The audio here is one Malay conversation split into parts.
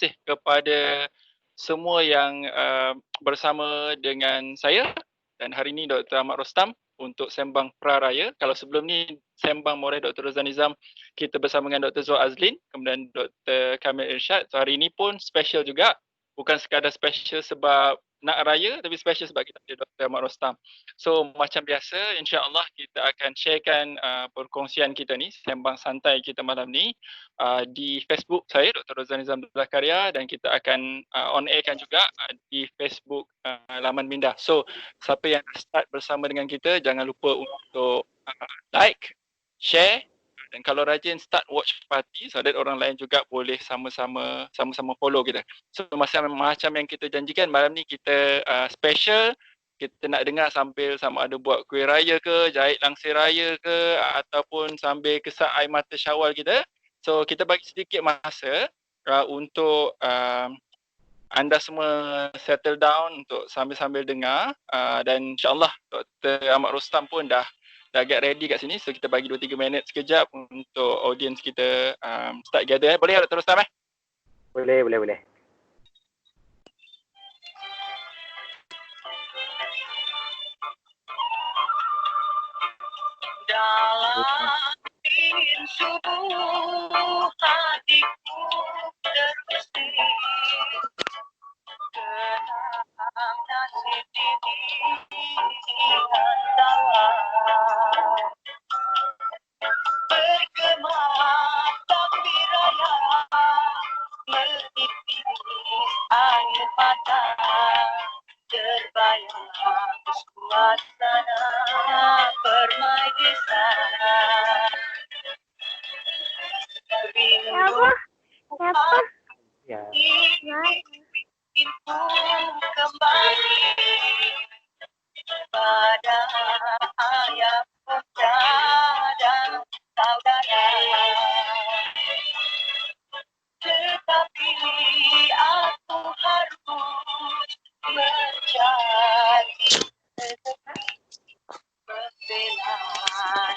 kasih kepada semua yang bersama dengan saya dan hari ini Dr. Ahmad Rostam untuk sembang Praraya. Kalau sebelum ni sembang Moreh Dr. Rozan Nizam, kita bersama dengan Dr. Zul Azlin, kemudian Dr. Kamil Irsyad. So hari ini pun special juga, bukan sekadar special sebab nak raya tapi special sebab kita ada Dr. Ahmad Rostam. So macam biasa, insya-Allah kita akan sharekan perkongsian kita ni, sembang santai kita malam ni di Facebook saya Dr. Rozan Nizam Zakaria, dan kita akan on airkan juga di Facebook laman Minda. So siapa yang start bersama dengan kita, jangan lupa untuk like, share, dan kalau rajin start watch party so that orang lain juga boleh sama-sama follow kita. So macam yang kita janjikan, malam ni kita special. Kita nak dengar sambil sama ada buat kuih raya ke, jahit langsir raya ke, ataupun sambil kesat air mata Syawal kita. So kita bagi sedikit masa untuk anda semua settle down untuk sambil-sambil dengar, dan insyaAllah Dr. Ahmad Rostam pun dah get ready kat sini. So kita bagi 2-3 minit sekejap untuk audience kita start gather. Boleh Dr. Rostam? Boleh. Dalam dingin subuh hatiku terbesit, kenang nasib ini dalam bergema tapi raya menipis air mata, terbayang suasana permai desa. Rindu Ya. inginku kembali pada ayah bunda dan saudara, tetapi aku harus mencari rezeki, membela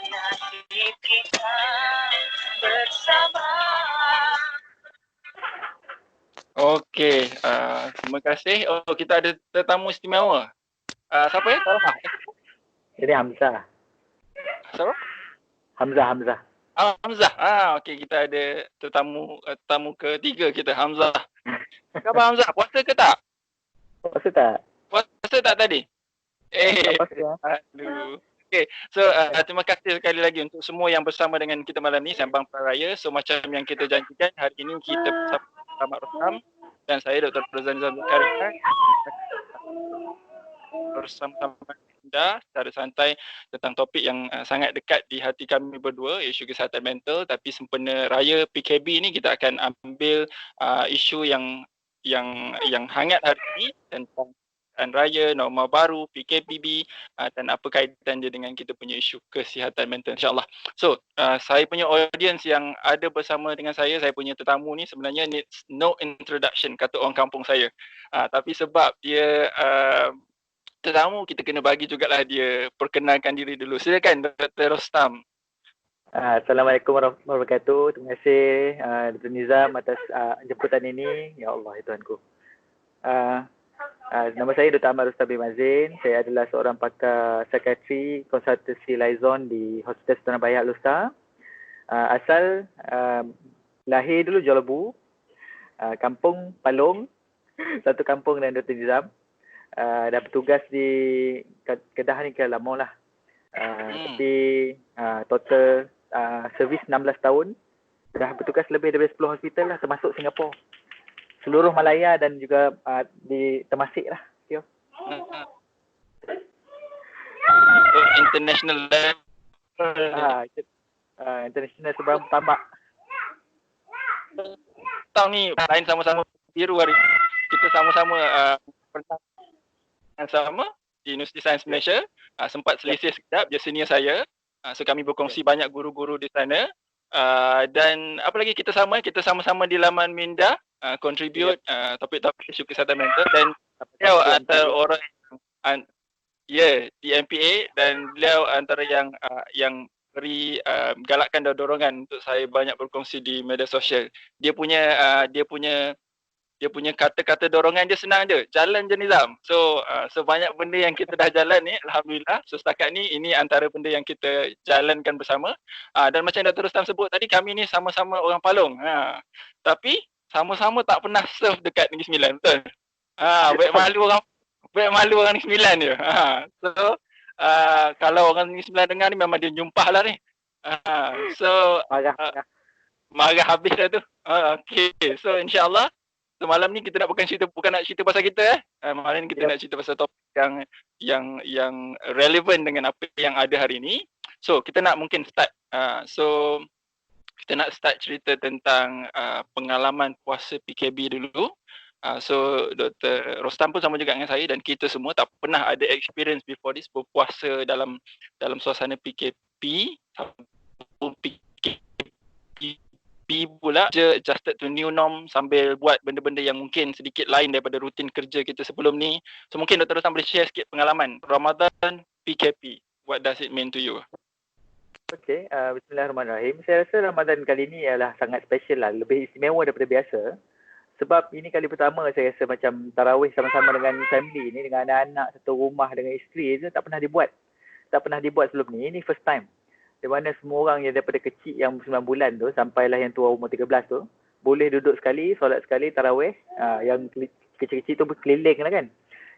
nasib kita bersama. Okey, terima kasih. Oh, kita ada tetamu istimewa. Siapa ya? Jadi Hamzah. Siapa? Hamzah. Hamzah. Okey, kita ada tetamu ketiga kita, Hamzah. Khabar Hamzah? Puasa ke tak? Puasa tak? Puasa tak tadi? Puasa. Aduh. Okay, so terima kasih sekali lagi untuk semua yang bersama dengan kita malam ni, Sembang Praraya. So macam yang kita janjikan, hari ini kita bersama Ahmad Rostam dan saya Dr. Rozan Nizam Zakaria bersama-sama anda secara santai tentang topik yang sangat dekat di hati kami berdua, isu kesihatan mental. Tapi sempena raya PKB ni kita akan ambil isu yang hangat hari ini tentang raya, norma baru, PKPB, dan apa kaitan dia dengan kita punya isu kesihatan mental, insyaAllah. So, saya punya audience yang ada bersama dengan saya punya tetamu ni sebenarnya needs no introduction, kata orang kampung saya. Tapi sebab dia tetamu, kita kena bagi jugalah dia perkenalkan diri dulu. Silakan Dr. Rostam. Assalamualaikum warahmatullahi wabarakatuh. Terima kasih Dr. Nizam atas jemputan ini. Ya Allah, ya Tuhanku. Nama saya Dr. Ahmad Rostam bin Mazin. Saya adalah seorang pakar psikiatri konsultasi liaison di Hospital Sultan Bayak Lusa. Asal lahir dulu Johor Bahru, kampung Palong, satu kampung dengan Dr. Nizam. Dah bertugas di Kedah ni ke lama lah. Tapi total servis 16 tahun. Dah bertugas lebih daripada 10 hospital lah, termasuk Singapura. Seluruh Malaya dan juga di Temasek lah. International level. International seberang tamak. Tahun ni lain sama-sama biru hari ni. Kita sama-sama yang sama di Universiti Sains Malaysia. Sempat selisih sekejap, dia senior saya. So kami berkongsi banyak guru-guru di sana. Dan apa lagi kita sama-sama di laman Minda, contribute topik-topik isu kesihatan mental, dan beliau antara orang di MPA, dan beliau antara yang beri galakkan dan dorongan untuk saya banyak berkongsi di media sosial. Dia punya dia punya kata-kata dorongan dia senang je. Jalan je Nizam. So banyak benda yang kita dah jalan ni, alhamdulillah. So setakat ni ini antara benda yang kita jalankan bersama. Dan macam Dr. Rustam sebut tadi, kami ni sama-sama orang Palong. Tapi sama-sama tak pernah serve dekat Negeri Sembilan, betul? Baik malu orang Negeri Sembilan je. So kalau orang Negeri Sembilan dengar ni memang dia jumpah lah ni. So marah habis dah tu. Okay. So insyaAllah semalam ni kita nak bukan nak cerita pasal kita malam ni kita nak cerita pasal topik yang relevan dengan apa yang ada hari ni. So kita nak mungkin start. So kita nak start cerita tentang pengalaman puasa PKP dulu. So Dr. Rostam pun sama juga dengan saya dan kita semua tak pernah ada experience before this berpuasa dalam suasana PKP. Pula adjusted to new norm sambil buat benda-benda yang mungkin sedikit lain daripada rutin kerja kita sebelum ni. So mungkin Dr. Rostam boleh share sikit pengalaman Ramadan PKP. What does it mean to you? Okay, bismillahirrahmanirrahim. Saya rasa Ramadan kali ni ialah sangat special lah, lebih istimewa daripada biasa. Sebab ini kali pertama saya rasa macam tarawih sama-sama dengan family ni, dengan anak-anak satu rumah dengan isteri je, tak pernah dibuat. Tak pernah dibuat sebelum ni, ini first time. Di mana semua orang yang daripada kecil yang 9 bulan tu sampailah yang tua umur 13 tu boleh duduk sekali, solat sekali tarawih. Yang kecil-kecil tu berkeliling lah kan.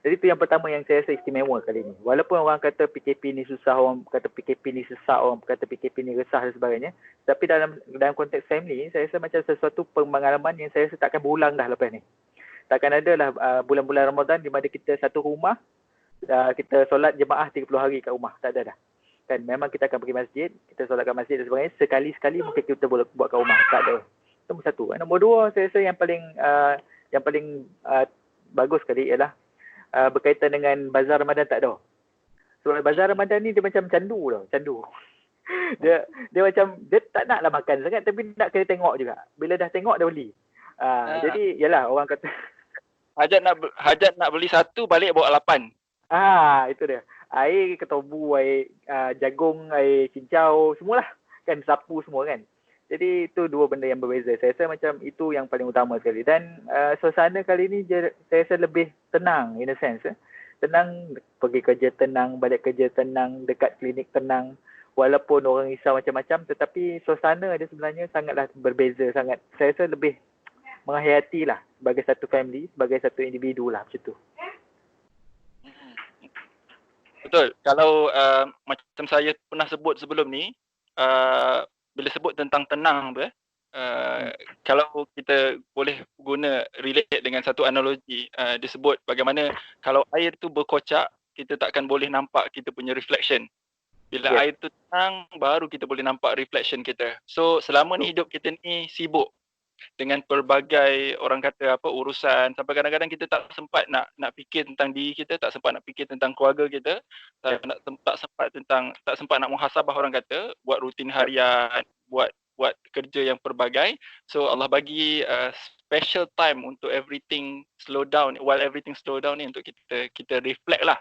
Jadi itu yang pertama yang saya rasa istimewa kali ni. Walaupun orang kata PKP ni susah, orang kata PKP ni sesak, orang kata PKP ni resah dan sebagainya, tapi dalam konteks family, saya rasa macam sesuatu pengalaman yang saya rasa takkan berulang dah lepas ni. Takkan ada lah bulan-bulan Ramadan di mana kita satu rumah, kita solat jemaah 30 hari kat rumah. Tak ada dah. Kan memang kita akan pergi masjid, kita solat kat masjid dan sebagainya, sekali-sekali mungkin kita boleh buat kat rumah. Tak ada. Itu nombor satu. Nombor dua, saya rasa yang paling bagus sekali ialah berkaitan dengan bazar Ramadan tak ada. Sebab bazar Ramadan ni dia macam candu tau, candu. Dia macam dia tak naklah makan sangat tapi nak kena tengok juga. Bila dah tengok dah beli. Jadi yalah orang kata hajat nak beli satu balik bawa 8. Itu dia. Air ketubu, air jagung, air cincau, semualah. Kan sapu semua kan. Jadi itu dua benda yang berbeza. Saya rasa macam itu yang paling utama sekali. Dan suasana kali ni saya rasa lebih tenang in a sense. Tenang, pergi kerja tenang, balik kerja tenang, dekat klinik tenang. Walaupun orang risau macam-macam tetapi suasana dia sebenarnya sangatlah berbeza. Sangat. Saya rasa lebih menghayati lah sebagai satu family, sebagai satu individu lah macam tu. Betul. Kalau macam saya pernah sebut sebelum ni, bila sebut tentang tenang tu, kalau kita boleh guna relate dengan satu analogi, disebut bagaimana kalau air tu berkocak, kita takkan boleh nampak kita punya reflection. Bila air tu tenang, baru kita boleh nampak reflection kita. So selama ni hidup kita ni sibuk dengan pelbagai orang kata urusan, sampai kadang-kadang kita tak sempat nak fikir tentang diri kita, tak sempat nak fikir tentang keluarga kita, tak sempat nak muhasabah orang kata, buat rutin harian, buat kerja yang pelbagai. So Allah bagi special time untuk everything slow down, while everything slow down ni untuk kita reflect lah.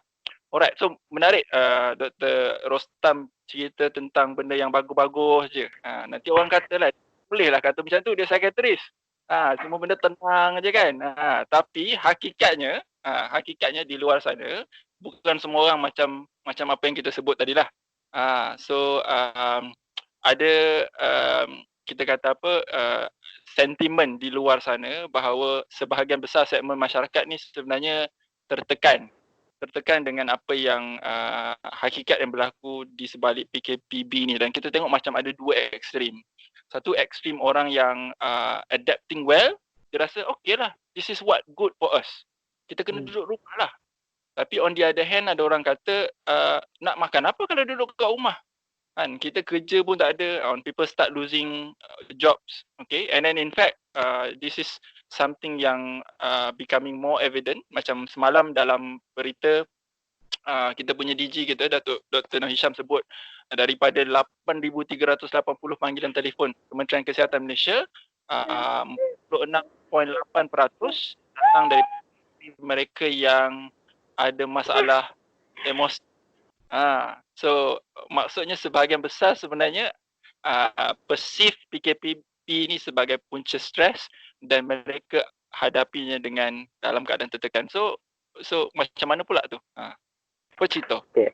Alright, so menarik Dr. Rostam cerita tentang benda yang bagus-bagus je. Nanti orang katalah bolehlah kata macam tu dia psikiatris. Semua benda tenang je kan. Tapi hakikatnya di luar sana bukan semua orang macam apa yang kita sebut tadilah. So ada kita kata sentimen di luar sana bahawa sebahagian besar segmen masyarakat ni sebenarnya tertekan dengan apa yang hakikat yang berlaku di sebalik PKPB ni, dan kita tengok macam ada dua ekstrim. Satu ekstrim orang yang adapting well, dia rasa okay lah, this is what good for us, kita kena duduk rumah lah. Tapi on the other hand ada orang kata nak makan apa kalau duduk kat rumah kan, kita kerja pun tak ada, people start losing jobs. Okay, and then in fact this is something yang becoming more evident. Macam semalam dalam berita kita punya DG kita Dr. Noh Hisham sebut daripada 8,380 panggilan telefon Kementerian Kesihatan Malaysia, 46.8% datang dari mereka yang ada masalah emosi. So maksudnya sebahagian besar sebenarnya perceive PKP ni sebagai punca stres dan mereka hadapinya dengan dalam keadaan tertekan. So macam mana pula tu? Apa cerita? Okay,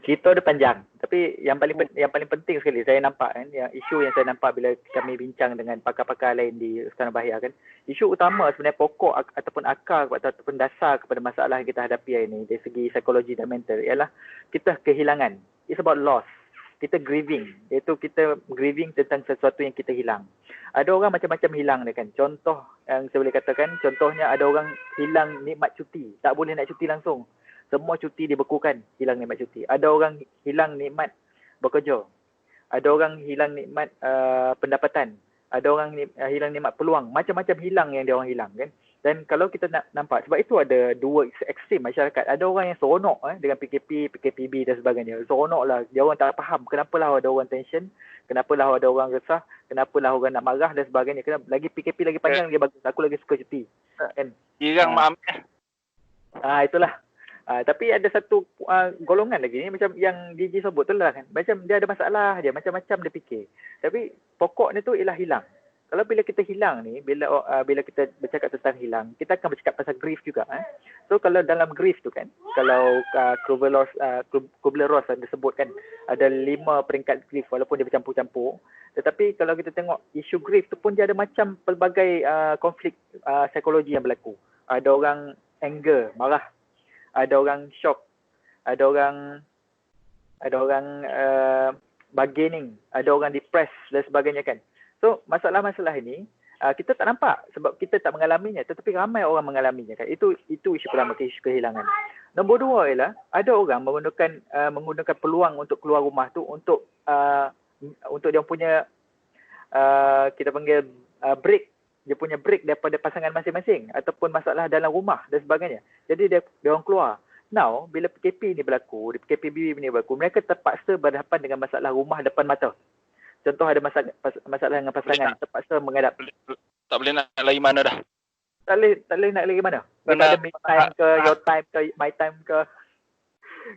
cerita dia panjang. Tapi yang paling penting sekali saya nampak kan, yang isu yang saya nampak bila kami bincang dengan pakar-pakar lain di Sultan Bahia kan, isu utama sebenarnya pokok ataupun akar ataupun dasar kepada masalah yang kita hadapi hari ini dari segi psikologi dan mental ialah kita kehilangan. It's about loss. Kita grieving, iaitu kita grieving tentang sesuatu yang kita hilang. Ada orang macam-macam hilang dia kan. Contoh yang saya boleh katakan, contohnya ada orang hilang nikmat cuti, tak boleh nak cuti langsung. Semua cuti dibekukan, hilang nikmat cuti. Ada orang hilang nikmat bekerja. Ada orang hilang nikmat pendapatan. Ada orang hilang nikmat peluang. Macam-macam hilang yang dia orang hilang kan. Dan kalau kita nak nampak, sebab itu ada dua ekstrim masyarakat. Ada orang yang seronok dengan PKP, PKPB dan sebagainya. Seronok lah. Dia orang tak faham kenapalah ada orang tension, kenapalah ada orang resah, kenapalah orang nak marah dan sebagainya. Kenapa lagi PKP lagi panjang, dia bagus. Aku lagi suka cuti. Kan? Girang mak amir. Itulah. Tapi ada satu golongan lagi ni macam yang DJ sebut tu lah kan. Macam dia ada masalah dia, macam-macam dia fikir. Tapi pokoknya tu ialah hilang. Kalau bila kita hilang ni, bila kita bercakap tentang hilang, kita akan bercakap pasal grief juga. So kalau dalam grief tu kan, kalau Kubler-Ross disebut kan, ada 5 peringkat grief walaupun dia bercampur-campur. Tetapi kalau kita tengok isu grief tu pun dia ada macam pelbagai konflik psikologi yang berlaku. Ada orang anger, marah. Ada orang shock, ada orang bargaining, ada orang depressed dan sebagainya kan. So masalah-masalah ini kita tak nampak sebab kita tak mengalaminya, tetapi ramai orang mengalaminya kan. Itu isu pertama, isu kehilangan. Nombor 2 ialah ada orang menggunakan peluang untuk keluar rumah tu untuk dia punya kita panggil break. Dia punya break daripada pasangan masing-masing ataupun masalah dalam rumah dan sebagainya. Jadi dia orang keluar. Now, bila PKP ni berlaku, PKPB ni berlaku, mereka terpaksa berhadapan dengan masalah rumah depan mata. Contoh ada masalah dengan pasangan, terpaksa menghadap. Tak boleh nak lari mana dah. Tak boleh nak lari mana. Dia tak ada me time ke, your time ke, my time ke.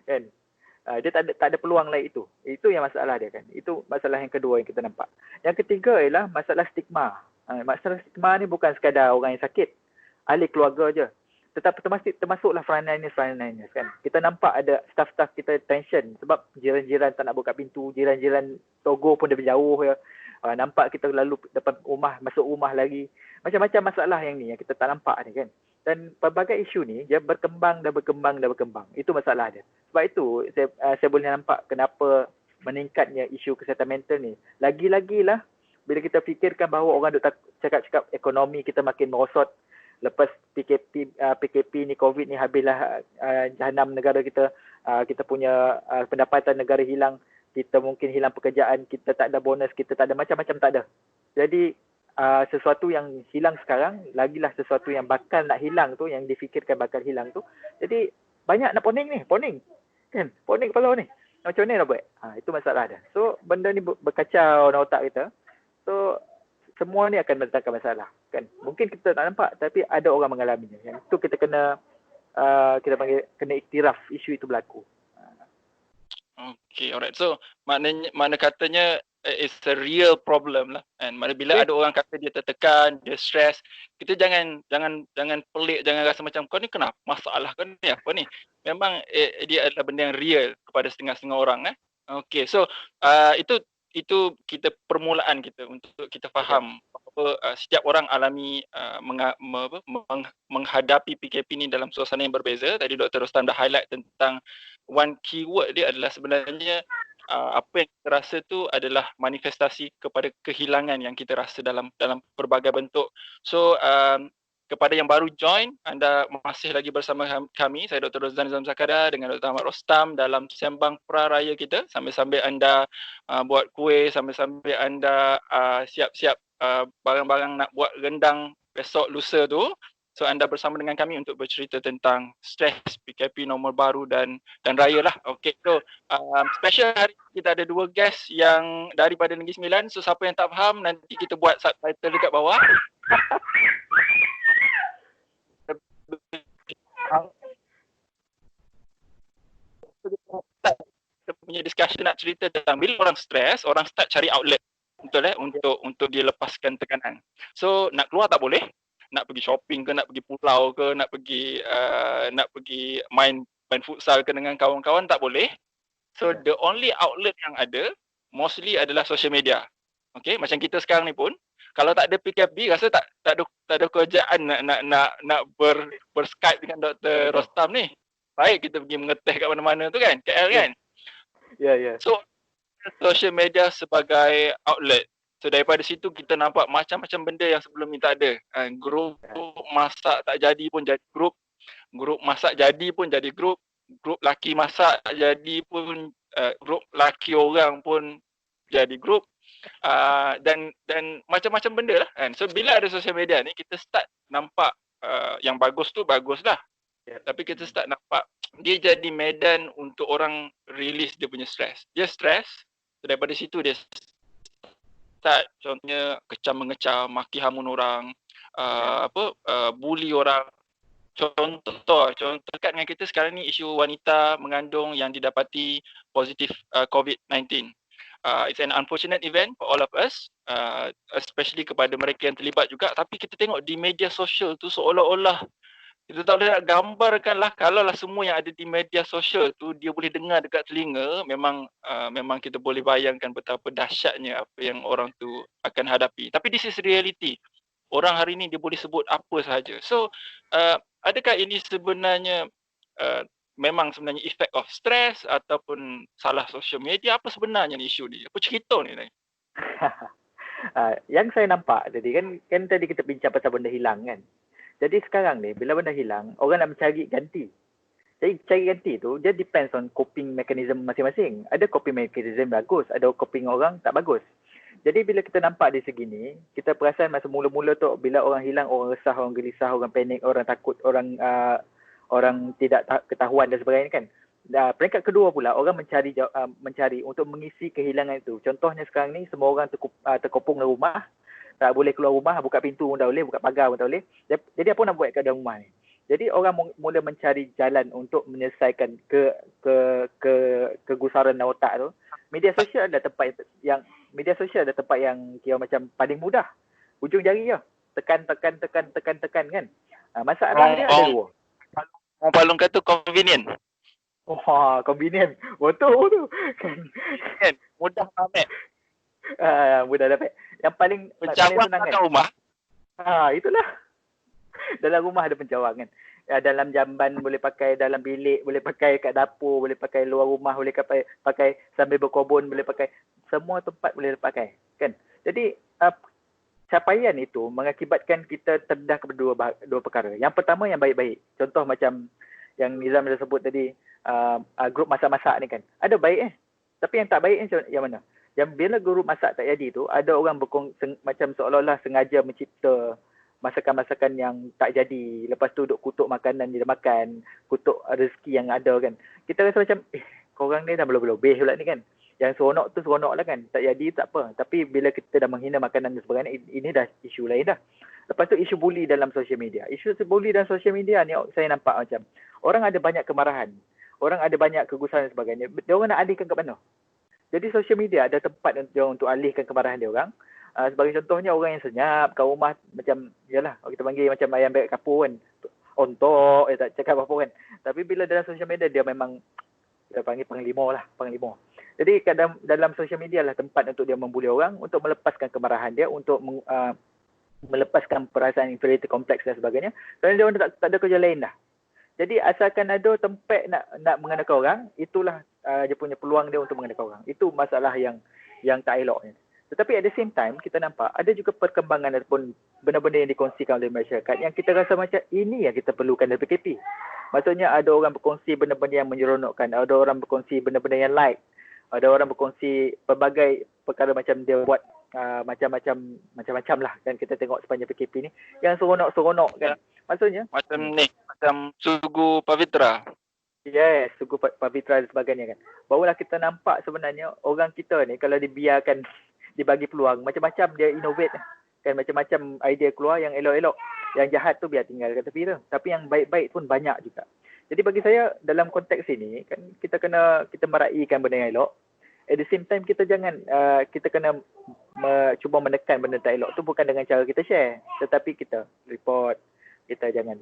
Kan? Dia tak ada peluang lain itu. Itu yang masalah dia kan. Itu masalah yang kedua yang kita nampak. Yang ketiga ialah masalah stigma. Masalah stigma ni bukan sekadar orang yang sakit, ahli keluarga je. Tetapi termasuklah frontliners kan. Kita nampak ada staff-staff kita tension sebab jiran-jiran tak nak buka pintu, jiran-jiran togo pun dia jauh ya. Nampak kita lalu depan rumah, masuk rumah lagi. Macam-macam masalah yang ni yang kita tak nampak ni kan. Dan pelbagai isu ni dia berkembang. Itu masalah dia. Sebab itu saya boleh nampak kenapa meningkatnya isu kesihatan mental ni. Lagi-lagilah bila kita fikirkan bahawa orang duk cakap ekonomi kita makin merosot, lepas PKP ni, COVID ni habislah jahanam negara kita, kita punya pendapatan negara hilang, kita mungkin hilang pekerjaan, kita tak ada bonus, kita tak ada macam-macam, tak ada. Jadi sesuatu yang hilang sekarang, lagilah sesuatu yang bakal nak hilang tu, yang difikirkan bakal hilang tu. Jadi banyak nak poning kan, poning kepala ni. Macam mana nak buat? Itu masalah dia. So benda ni berkacau dalam otak kita. So semua ni akan mendatangkan masalah kan. Mungkin kita tak nampak tapi ada orang mengalaminya. Yang itu kita kena kena iktiraf isu itu berlaku. Okay, alright. So mana katanya it's a real problem lah. And mana bila ada orang kata dia tertekan, dia stres, kita jangan pelik, jangan rasa macam kau ni kenapa masalah kau ni apa ni. Memang dia adalah benda yang real kepada setengah-setengah orang. Okay, so itu kita permulaan kita untuk kita faham bahawa setiap orang alami menghadapi PKP ni dalam suasana yang berbeza. Tadi Dr. Rostam dah highlight tentang one keyword dia adalah sebenarnya apa yang kita rasa tu adalah manifestasi kepada kehilangan yang kita rasa dalam pelbagai bentuk. So kepada yang baru join, anda masih lagi bersama kami, saya Dr. Rozdan Nizam Zakaria dengan Dr. Ahmad Rostam dalam sembang praraya kita. Sambil-sambil anda buat kuih, sambil-sambil anda siap-siap barang-barang nak buat rendang besok lusa tu. So anda bersama dengan kami untuk bercerita tentang stres PKP normal baru dan raya lah. Okay, so special hari kita ada 2 guest yang daripada Negeri Sembilan. So siapa yang tak faham, nanti kita buat subtitle dekat bawah. Kita punya discussion nak cerita tentang bila orang stres, orang start cari outlet, betul untuk dia lepaskan tekanan. So nak keluar tak boleh, nak pergi shopping ke, nak pergi pulau ke, nak pergi main futsal ke dengan kawan-kawan, tak boleh. So the only outlet yang ada mostly adalah social media. Okay, macam kita sekarang ni pun kalau tak ada PKP rasa tak ada kerjaan nak ber-Skype dengan Dr. Rostam ni. Baik kita pergi mengeteh kat mana-mana tu kan, KL kan. Ya. So social media sebagai outlet. So daripada situ kita nampak macam-macam benda yang sebelum ni tak ada. Grup masak tak jadi pun jadi grup masak jadi pun jadi grup laki masak tak jadi pun grup laki orang pun jadi grup. Dan macam-macam benda lah kan. So bila ada social media ni kita start nampak yang bagus tu bagus lah. Tapi kita start nampak dia jadi medan untuk orang release dia punya stres. Dia stres, so daripada situ dia start contohnya kecam-mengecam, maki hamun orang, bully orang. Contoh dekat dengan kita sekarang ni isu wanita mengandung yang didapati positif COVID-19. It's an unfortunate event for all of us, especially kepada mereka yang terlibat juga. Tapi kita tengok di media sosial tu seolah-olah kita tak boleh nak gambarkan lah kalau lah semua yang ada di media sosial tu dia boleh dengar dekat telinga, memang kita boleh bayangkan betapa dahsyatnya apa yang orang tu akan hadapi. Tapi this is reality. Orang hari ni dia boleh sebut apa sahaja. So adakah ini sebenarnya memang sebenarnya effect of stress ataupun salah social media? Apa sebenarnya ni isu ni? Apa cerita ni? Yang saya nampak tadi kan tadi kita bincang pasal benda hilang kan. Jadi sekarang ni bila benda hilang, orang nak mencari ganti. Jadi cari ganti tu dia depends on coping mechanism masing-masing. Ada coping mechanism bagus, ada coping orang tak bagus. Jadi bila kita nampak di segi ni, kita perasan masa mula-mula tu bila orang hilang, orang resah, orang gelisah, orang panik, orang takut, orang tidak ketahuan dan sebagainya kan. Peringkat kedua pula orang mencari untuk mengisi kehilangan itu. Contohnya sekarang ni semua orang terkopung dalam rumah, tak boleh keluar rumah, buka pintu pun tak boleh, buka pagar pun tak boleh. Jadi apa nak buat kat dalam rumah ni? Jadi orang mula mencari jalan untuk menyelesaikan kegusaran dalam otak tu. Media sosial adalah tempat yang kira macam paling mudah. Ujung jari je. Tekan kan. Masalah dia ada dua. Orang Palung kata convenient. Convenient. Betul tu. Kan mudah dapat. Mudah dapat. Yang paling senang kan rumah. Itulah. Dalam rumah ada pencawang kan. Dalam jamban boleh pakai, dalam bilik boleh pakai, kat dapur boleh pakai, luar rumah boleh pakai sambil berkebun boleh pakai. Semua tempat boleh pakai kan. Jadi capaian itu mengakibatkan kita terdedah kepada dua perkara. Yang pertama yang baik-baik. Contoh macam yang Nizam dah sebut tadi, grup masak-masak ni kan. Ada baik tapi yang tak baik yang mana? Yang bila grup masak tak jadi tu, ada orang macam seolah-olah sengaja mencipta masakan-masakan yang tak jadi. Lepas tu duk kutuk makanan dia makan, kutuk rezeki yang ada kan. Kita rasa macam korang ni dah berlebih pula ni kan. Yang seronok tu seronok lah kan. Tak jadi tak apa. Tapi bila kita dah menghina makanan dan sebagainya, ini dah isu lain dah. Lepas tu isu bully dalam social media. Isu bully dalam social media ni saya nampak macam orang ada banyak kemarahan. Orang ada banyak kegusaran dan sebagainya. Dia orang nak alihkan ke mana? Jadi social media ada tempat untuk alihkan kemarahan dia orang. Sebagai contohnya orang yang senyap kat rumah macam yalah kita panggil macam ayam bebek kapur kan, ontok tak cakap apa-apa kan. Tapi bila dalam social media dia memang kita panggil penglima. Jadi dalam social media lah tempat untuk dia membuli orang, untuk melepaskan kemarahan dia, untuk melepaskan perasaan inferiority complex dan sebagainya. Kerana dia orang tak ada kerja lain dah. Jadi asalkan ada tempat nak mengenakan orang, itulah dia punya peluang dia untuk mengenakan orang. Itu masalah yang tak eloknya. Tetapi at the same time, kita nampak ada juga perkembangan ataupun benda-benda yang dikongsikan oleh masyarakat yang kita rasa macam ini yang kita perlukan dari PKP. Maksudnya ada orang berkongsi benda-benda yang menyeronokkan, ada orang berkongsi benda-benda yang like, ada orang berkongsi pelbagai perkara macam dia buat macam-macam lah kan kita tengok sepanjang PKP ni yang seronok-seronok kan. Maksudnya macam Sugu Pavitra. Yes, Sugu Pavitra dan sebagainya kan. Barulah kita nampak sebenarnya orang kita ni kalau dibiarkan dibagi peluang, macam-macam dia innovate kan, macam-macam idea keluar yang elok-elok. Yang jahat tu biar tinggal kat tepi tu. Tapi yang baik-baik pun banyak juga. Jadi bagi saya dalam konteks ini kan kita meraihkan benda yang elok. at the same time kita jangan kita kena cuba menekan benda tak elok tu bukan dengan cara kita share, tetapi kita report, kita jangan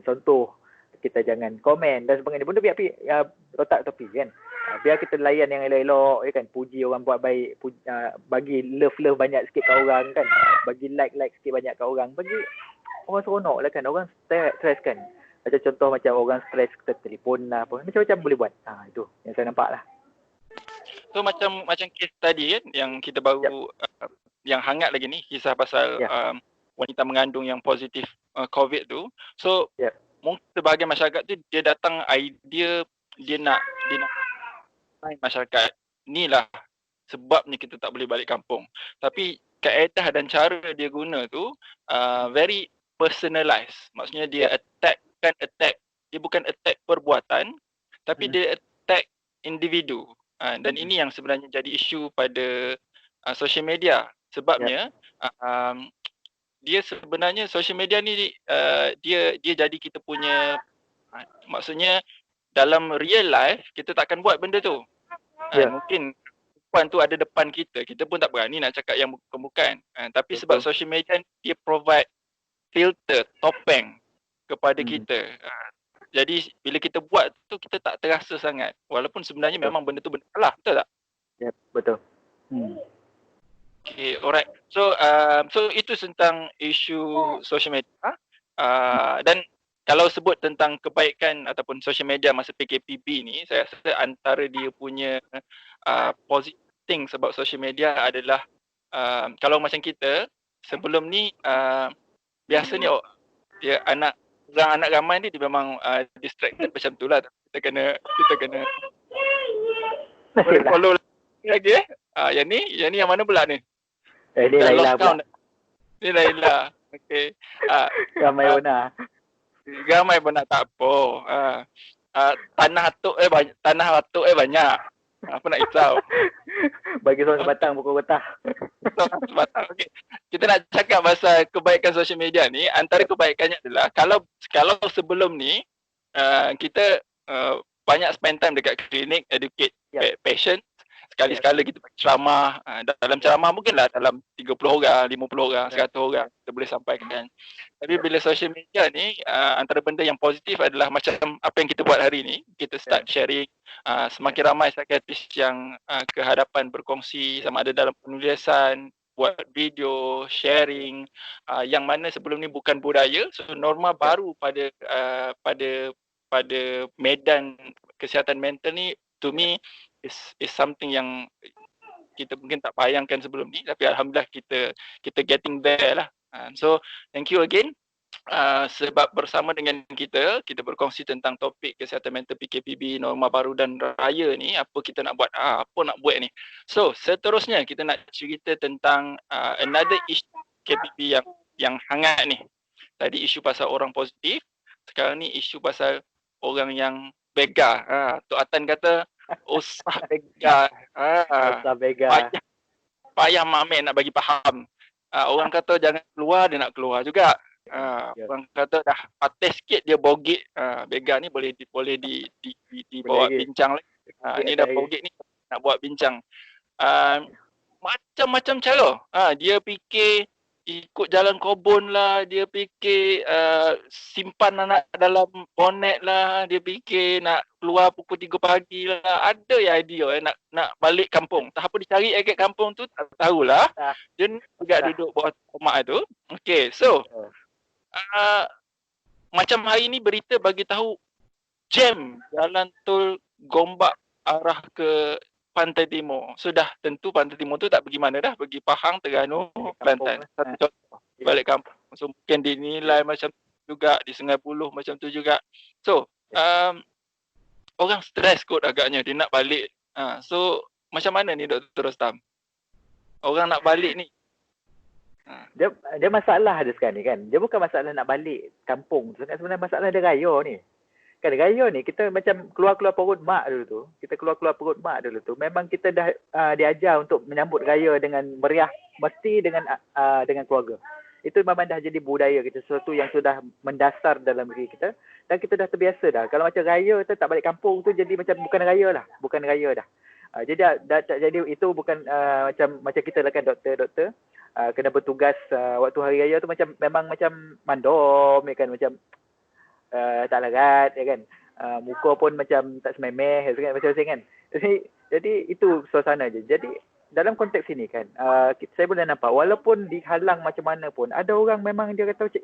contoh, kita jangan komen dan sebagainya. Benda biar rotak tepi kan. Biar kita layan yang elok-elok ya kan, puji orang buat baik, bagi love banyak sikit kat orang kan, bagi like sikit banyak kat orang, bagi orang seronok lah kan. Orang stres kan, macam contoh macam orang stres kita telefon lah apa, macam-macam boleh buat. Itu yang saya nampak lah. So macam kes tadi kan yang kita baru yang hangat lagi ni, kisah pasal wanita mengandung yang positif COVID tu. So mungkin sebahagian masyarakat tu dia datang idea dia nak masyarakat ni lah sebabnya kita tak boleh balik kampung. Tapi kaedah dan cara dia guna tu very personalized. Maksudnya dia attack. Dia bukan attack perbuatan, tapi dia attack individu. Dan ini yang sebenarnya jadi isu pada social media. Sebabnya dia sebenarnya social media ni dia jadi kita punya, maksudnya dalam real life kita takkan buat benda tu. Mungkin perempuan tu ada depan kita pun tak berani nak cakap yang bukan. Tapi sebab social media dia provide filter, topeng kepada kita. Jadi bila kita buat tu kita tak terasa sangat. Walaupun sebenarnya memang benda tu benda salah, betul tak? Ya, betul. Okay, alright. So itu tentang isu social media. Dan kalau sebut tentang kebaikan ataupun social media masa PKPB ni, saya rasa antara dia punya positive thing sebab social media adalah kalau macam kita sebelum ni biasanya dia anak ramai ni dia memang distracted macam tu lah. Kita kena follow lagi yang ni yang mana pula ni? Ini Laila pula. Ni Laila. Okey. Ramai pun nak tak apa. Tanah atuk banyak. Apa nak risau. Bagi seorang sebatang pukul getah. Sebatang. Okey. Kita nak cakap pasal kebaikan social media ni. Antara kebaikannya adalah kalau sebelum ni kita banyak spend time dekat klinik, educate patient. Sekali-sekala kita bagi ceramah. Dalam ceramah mungkinlah dalam 30 orang, 50 orang, 100 orang kita boleh sampaikan. Tapi bila social media ni, antara benda yang positif adalah macam apa yang kita buat hari ni. Kita start sharing. Semakin ramai psikiatris yang ke hadapan berkongsi, sama ada dalam penulisan, buat video, sharing, yang mana sebelum ni bukan budaya. So norma baru pada medan kesihatan mental ni, to me is something yang kita mungkin tak bayangkan sebelum ni, tapi alhamdulillah kita getting there lah. So thank you again sebab bersama dengan kita berkongsi tentang topik kesihatan mental PKPB, norma baru dan raya ni, apa kita nak buat, apa nak buat ni. So seterusnya kita nak cerita tentang another issue PKPB yang hangat ni. Tadi isu pasal orang positif, sekarang ni isu pasal orang yang bega. Tok Atan kata usah bega. Usah bega. Payah Mamet nak bagi faham. Orang kata jangan keluar, dia nak keluar juga. Orang kata dah patah sikit dia bogit. Bega ni boleh dibawa bincang lagi. Ni dah bogit ni nak buat bincang. Macam-macam cara. Dia fikir ikut jalan kobon lah, dia fikir simpan anak dalam bonet lah, dia fikir nak keluar pukul 3 pagi lah. Ada ya idea nak balik kampung. Tak apa dicari kat kampung tu, tak tahulah. Dia juga duduk bawah rumah tu. Okay, so macam hari ni berita bagi tahu jam jalan tol Gombak arah ke Pantai Timur. Sudah tentu Pantai Timur tu tak pergi mana dah, pergi Pahang, Terengganu, Kelantan. Satu contoh, balik kampung. So mungkin dinilai macam juga, di Sungai Buloh macam tu juga. So orang stres kot agaknya dia nak balik. So macam mana ni Dr. Rostam? Orang nak balik ni. Dia masalah ada sekarang ni kan. Dia bukan masalah nak balik kampung. Sebenarnya masalah dia raya ni. Kan raya ni kita macam keluar-keluar perut mak dulu tu. Kita keluar-keluar perut mak dulu tu. Memang kita dah diajar untuk menyambut raya dengan meriah, mesti dengan keluarga. Itu memang dah jadi budaya kita, sesuatu yang sudah mendasar dalam diri kita dan kita dah terbiasa dah. Kalau macam raya kita tak balik kampung tu jadi macam bukan raya dah. Jadi itu bukan macam kita lah kan doktor kena bertugas waktu hari raya tu memang macam mandom ya kan, macam tak larat ya kan, muka pun macam tak sememeh kan, macam kan. Jadi itu suasana je. Jadi dalam konteks ini kan, saya boleh nampak walaupun dihalang macam mana pun, ada orang memang dia kata macam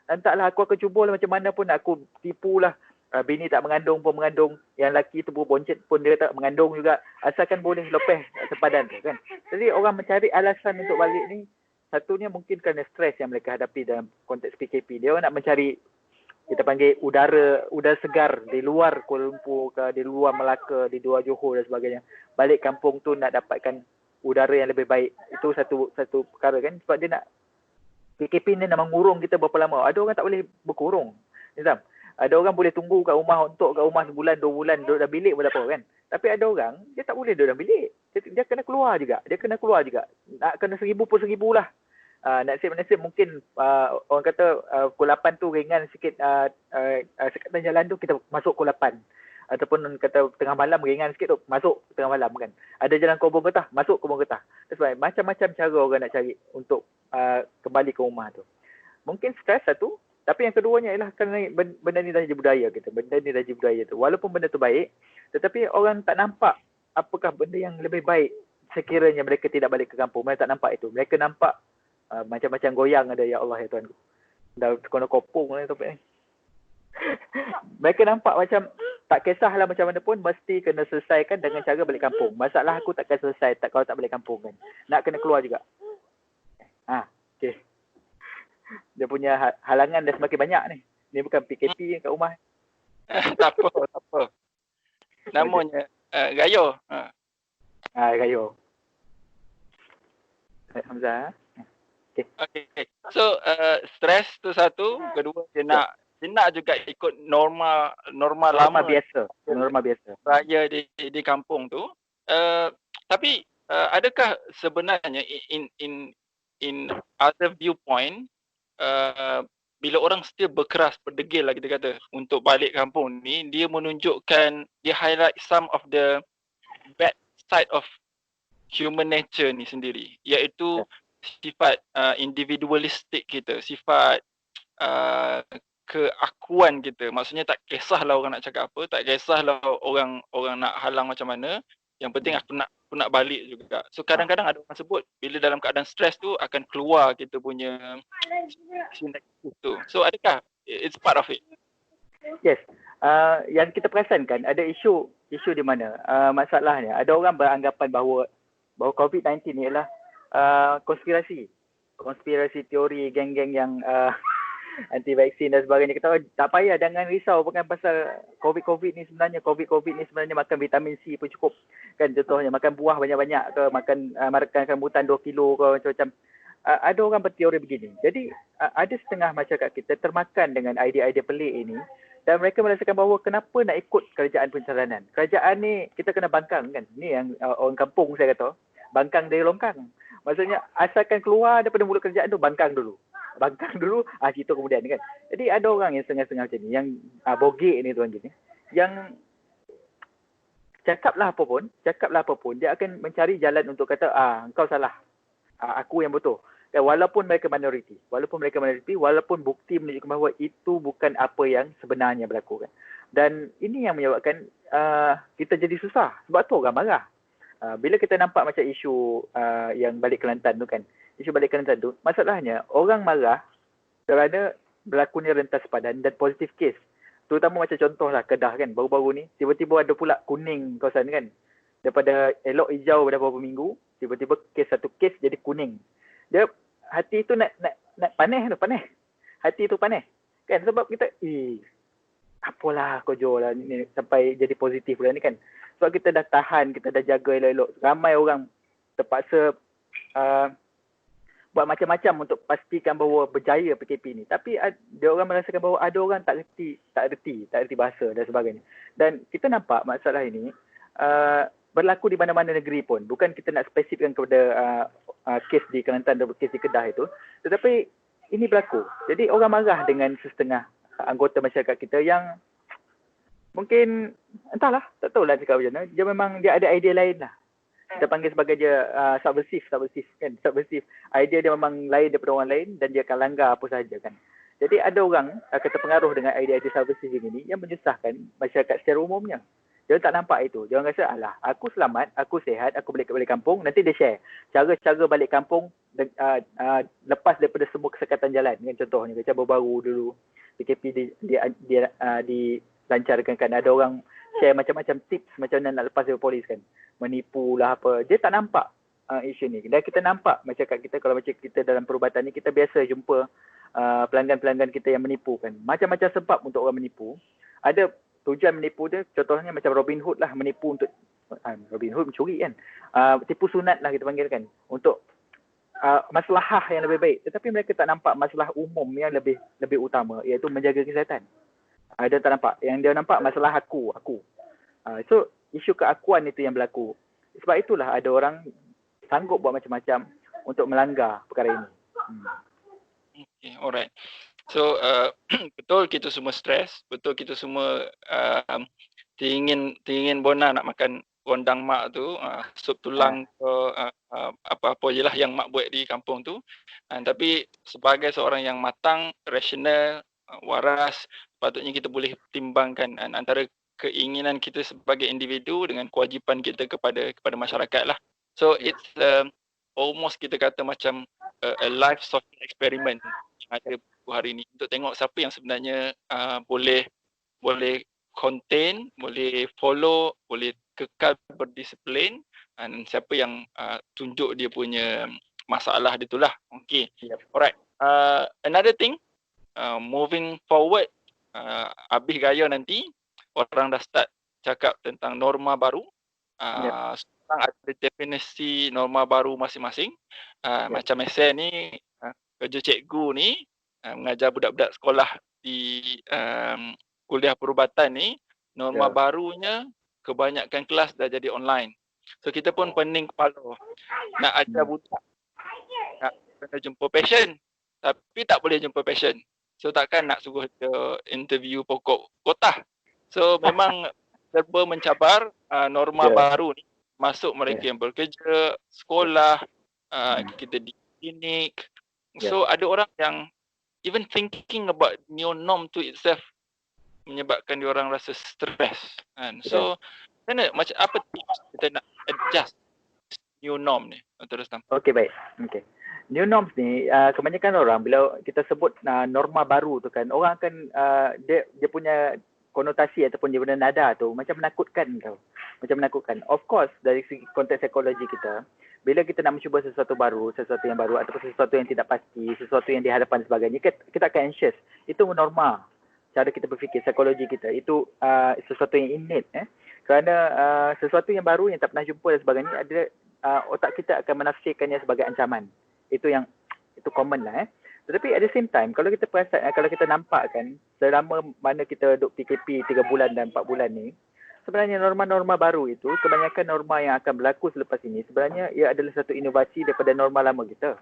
lantaklah aku akan cubalah macam mana pun, aku tipulah. Bini tak mengandung pun mengandung, yang lelaki tu boncet pun dia tak mengandung juga, asalkan boleh lepeh sepadan tu kan. Jadi orang mencari alasan untuk balik ni, satunya mungkin kerana stres yang mereka hadapi dalam konteks PKP. Dia orang nak mencari, kita panggil udara segar di luar Kuala Lumpur ke, di luar Melaka, di luar Johor dan sebagainya. Balik kampung tu nak dapatkan udara yang lebih baik. Itu satu perkara kan, sebab dia nak, PKP ni nak mengurung kita berapa lama. Ada orang tak boleh berkurung, Nizam. Ada orang boleh tunggu kat rumah sebulan, 2 bulan, duduk dalam bilik pun tak apa kan. Tapi ada orang, dia tak boleh duduk dalam bilik. Dia kena keluar juga. Nak kena 1,000 pun 1,000 lah. Nasib mungkin orang kata pukul 8 tu ringan sikit, sekatan jalan tu kita masuk pukul 8. Ataupun kata tengah malam ringan sikit tu, masuk tengah malam kan. Ada jalan Kebun Getah, masuk Kebun Getah. Sebab macam-macam cara orang nak cari untuk kembali ke rumah tu. Mungkin stres satu. Tapi yang keduanya ialah kerana benda ni dah jadi budaya kita. Benda ni dah jadi budaya tu. Walaupun benda tu baik, tetapi orang tak nampak apakah benda yang lebih baik sekiranya mereka tidak balik ke kampung. Mereka tak nampak itu. Mereka nampak macam-macam goyang ada, ya Allah ya Tuhan. Dah kena kopong ni topik ni. Mereka nampak macam tak kisahlah macam mana pun, mesti kena selesaikan dengan cara balik kampung. Masalah aku takkan selesai kalau tak balik kampung kan. Nak kena keluar juga. Okay. Dia punya halangan dah semakin banyak ni. Ni bukan PKP kat rumah. Tak apa. Namanya Gayo. Gayo. Hamzah. Okay. So stres tu satu, kedua dia nak juga ikut norma lama biasa. Raya di kampung tu. Tapi adakah sebenarnya in other viewpoint, bila orang still berkeras berdegil lah kita kata untuk balik kampung ni, dia menunjukkan, dia highlight some of the bad side of human nature ni sendiri, iaitu sifat individualistik kita, sifat keakuan kita. Maksudnya tak kisahlah orang nak cakap apa, tak kisahlah orang nak halang macam mana, yang penting aku nak balik juga. So kadang-kadang ada orang sebut bila dalam keadaan stres tu akan keluar kita punya tu. So adakah it's part of it? Yes. Yang kita perasankan ada isu di mana masalahnya ada orang beranggapan bahawa COVID-19 ni ialah konspirasi teori geng-geng yang anti vaksin dan sebagainya. Kita tak payah, jangan risau bukan pasal COVID ni sebenarnya. COVID ni sebenarnya makan vitamin C pun cukup. Kan contohnya makan buah banyak-banyak ke, makan rambutan 2 kilo ke, macam-macam. Ada orang berteori begini. Jadi ada setengah masyarakat kita termakan dengan idea-idea pelik ini, dan mereka merasakan bahawa kenapa nak ikut kerajaan pencalonan. Kerajaan ni kita kena bangkang kan. Ni yang orang kampung saya kata, bangkang dari longkang. Maksudnya asalkan keluar daripada mulut kerajaan tu, bangkang dulu, cerita kemudian kan. Jadi ada orang yang setengah-setengah macam ni, yang bogek ni tuan gini, yang cakaplah apa pun, dia akan mencari jalan untuk kata engkau salah, aku yang betul. Walaupun mereka minoriti, walaupun bukti menunjukkan bahawa itu bukan apa yang sebenarnya berlaku kan. Dan ini yang menyebabkan kita jadi susah. Sebab tu orang marah. Bila kita nampak macam isu yang balik Kelantan tu kan, masalahnya orang marah kerana berlakunya rentas sepadan dan positif kes. Terutama macam contohlah Kedah kan, baru-baru ni tiba-tiba ada pula kuning kawasan kan. Daripada elok hijau dah beberapa minggu, tiba-tiba satu kes jadi kuning. Dia hati tu nak panas. Hati tu panas. Kan sebab kita apalah kojo lah ni sampai jadi positif pula ni kan. Sebab kita dah tahan, kita dah jaga elok-elok. Ramai orang terpaksa buat macam-macam untuk pastikan bahawa berjaya PKP ni. Tapi dia orang merasakan bahawa ada orang tak reti bahasa dan sebagainya. Dan kita nampak masalah ini berlaku di mana-mana negeri pun. Bukan kita nak spesifikkan kepada kes di Kelantan dan kes di Kedah itu. Tetapi ini berlaku. Jadi orang marah dengan setengah anggota masyarakat kita yang Mungkin entahlah, tak tahulah cakap macam mana. Dia ada idea lain lah. Kita panggil sebagai dia subversif kan, subversif. Idea dia memang lain daripada orang lain dan dia akan langgar apa sahaja kan. Jadi ada orang akan terpengaruh dengan idea-idea subversif ini yang menyusahkan masyarakat secara umumnya. Dia tak nampak itu. Dia orang rasa, alah, aku selamat, aku sihat, aku balik kampung. Nanti dia share cara-cara balik kampung lepas daripada semua kesekatan jalan. Kan, contohnya, macam baru-baru dulu PKP dilancarkan kan. Ada orang share macam-macam tips macam mana nak lepas dari polis kan. Menipu lah apa. Dia tak nampak isu ni. Dan kita nampak masyarakat kita, kalau macam kita dalam perubatan ni, kita biasa jumpa pelanggan-pelanggan kita yang menipu kan. Macam-macam sebab untuk orang menipu. Ada tujuan menipu dia, contohnya macam Robin Hood lah, menipu untuk Robin Hood mencuri kan. Tipu sunat lah kita panggil kan. Untuk maslahah yang lebih baik. Tetapi mereka tak nampak masalah umum yang lebih utama, iaitu menjaga kesihatan. Dia tak nampak. Yang dia nampak masalah aku. So isu keakuan itu yang berlaku. Sebab itulah ada orang sanggup buat macam-macam untuk melanggar perkara ini. Okay, alright. So betul kita semua stres, betul kita semua teringin bona nak makan gondang mak tu, sup tulang ke apa-apa je lah yang mak buat di kampung tu. Tapi sebagai seorang yang matang, rasional, waras, patutnya kita boleh timbangkan antara keinginan kita sebagai individu dengan kewajipan kita kepada masyarakat lah. So it's almost kita kata macam a life social experiment yang ada hari ni untuk tengok siapa yang sebenarnya boleh contain, boleh follow, boleh kekal berdisiplin, dan siapa yang tunjuk dia punya masalah dia tu lah. Okay. Yep. Alright. Another thing, moving forward, habis gaya nanti, orang dah start cakap tentang norma baru. Sekarang ada definisi norma baru masing-masing. Macam saya ni, kerja cikgu ni, mengajar budak-budak sekolah di kuliah perubatan ni, norma barunya kebanyakan kelas dah jadi online. So kita pun pening kepala nak ajar budak, nak kena jumpa passion, tapi tak boleh jumpa passion. So takkan nak suruh dia interview pokok kotah. So memang serba mencabar norma baru ni. Masuk mereka yang bekerja, sekolah, kita di klinik. So ada orang yang even thinking about new norm to itself menyebabkan dia orang rasa stres kan. So macam apa tips kita nak adjust new norm ni, Dr. Rustam? Okey, baik. Okey. New norms ni kebanyakan orang bila kita sebut norma baru tu kan, orang akan dia punya konotasi ataupun dia punya nada tu macam menakutkan tau. Macam menakutkan. Of course dari segi konteks psikologi kita, bila kita nak mencuba sesuatu yang baru ataupun sesuatu yang tidak pasti, sesuatu yang dihadapan dan sebagainya, kita akan anxious. Itu norma. Cara kita berfikir, psikologi kita. Itu sesuatu yang innate. Kerana sesuatu yang baru yang tak pernah jumpa dan sebagainya, otak kita akan menafsirkannya sebagai ancaman. Itu common lah. Tetapi at the same time, kalau kita perasan, kalau kita nampak kan, selama mana kita duduk PKP 3 bulan dan 4 bulan ni, sebenarnya norma-norma baru itu, kebanyakan norma yang akan berlaku selepas ini, sebenarnya ia adalah satu inovasi daripada norma lama kita.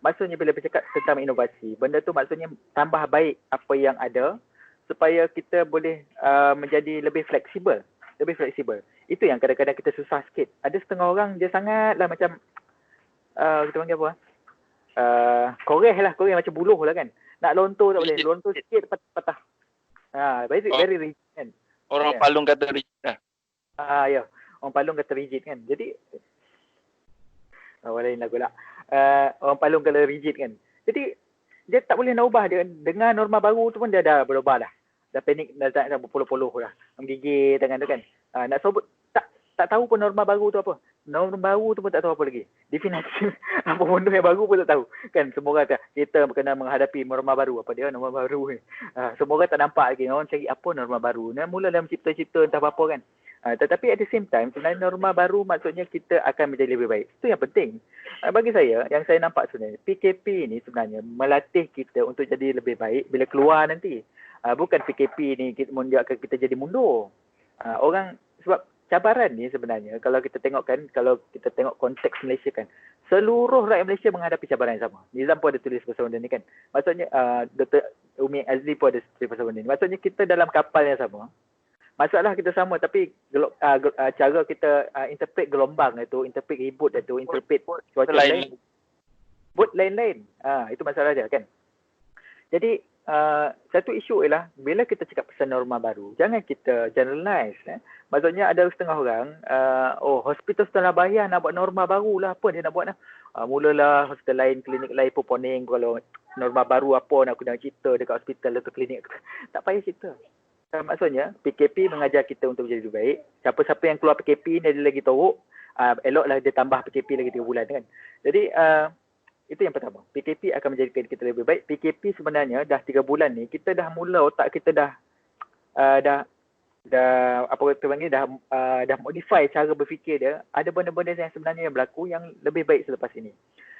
Maksudnya bila bercakap tentang inovasi, benda tu maksudnya tambah baik apa yang ada, supaya kita boleh menjadi lebih fleksibel. Itu yang kadang-kadang kita susah sikit. Ada setengah orang dia sangatlah macam kita panggil apa? Koreh macam buluh lah kan. Nak lontor tak boleh. Lontor sikit patah. Very rigid kan. Orang Palung kata rigid lah. Ya. Orang Palung kata rigid kan. Jadi orang lain lagu lah. Orang Palung kata rigid kan. Jadi dia tak boleh nak ubah. Dia dengar norma baru tu pun dia dah berubah dah. Dah panik, dah berpuluh-puluh dah. Menggigil tangan tu kan. Nak sebut, tak tahu pun norma baru tu apa. Norma baru tu pun tak tahu apa lagi. Definisi apa benda yang baru pun tak tahu. Kan semua orang kita kena menghadapi norma baru. Apa dia norma baru ni. Semua orang tak nampak lagi. Orang cari apa norma baru. Mula dalam cipta-cipta entah apa-apa kan. Tetapi at the same time, sebenarnya norma baru maksudnya kita akan menjadi lebih baik. Itu yang penting. Bagi saya, yang saya nampak sebenarnya, PKP ni sebenarnya melatih kita untuk jadi lebih baik bila keluar nanti. Bukan PKP ni membuatkan kita jadi mundur. Sebab cabaran ni sebenarnya, kalau kita tengok konteks Malaysia kan, seluruh rakyat Malaysia menghadapi cabaran yang sama. Nizam pun ada tulis pasal benda ni kan. Maksudnya, Dr. Umi Azli pun ada tulis pasal benda ni. Maksudnya kita dalam kapal yang sama. Masalah kita sama tapi cara kita interpret gelombang itu, interpret ribut itu, interpret cuaca lain. Boat lain-lain. Itu masalah dia kan. Jadi satu isu ialah bila kita cakap pasal norma baru, jangan kita generalize. Maksudnya ada setengah orang, hospital setelah bayar nak buat norma baru lah, apa dia nak buat lah. Mulalah hospital lain, klinik lain pun poning kalau norma baru apa nak kena cerita dekat hospital atau klinik. Tak payah cerita. Maksudnya PKP mengajar kita untuk menjadi lebih baik. Siapa-siapa yang keluar PKP ni dia lagi teruk, eloklah dia tambah PKP lagi 3 bulan kan. Jadi itu yang pertama. PKP akan menjadikan kita lebih baik. PKP sebenarnya dah 3 bulan ni kita dah mula otak kita dah apa kita panggil dah modify cara berfikir dia. Ada benda-benda yang sebenarnya yang berlaku yang lebih baik selepas ini.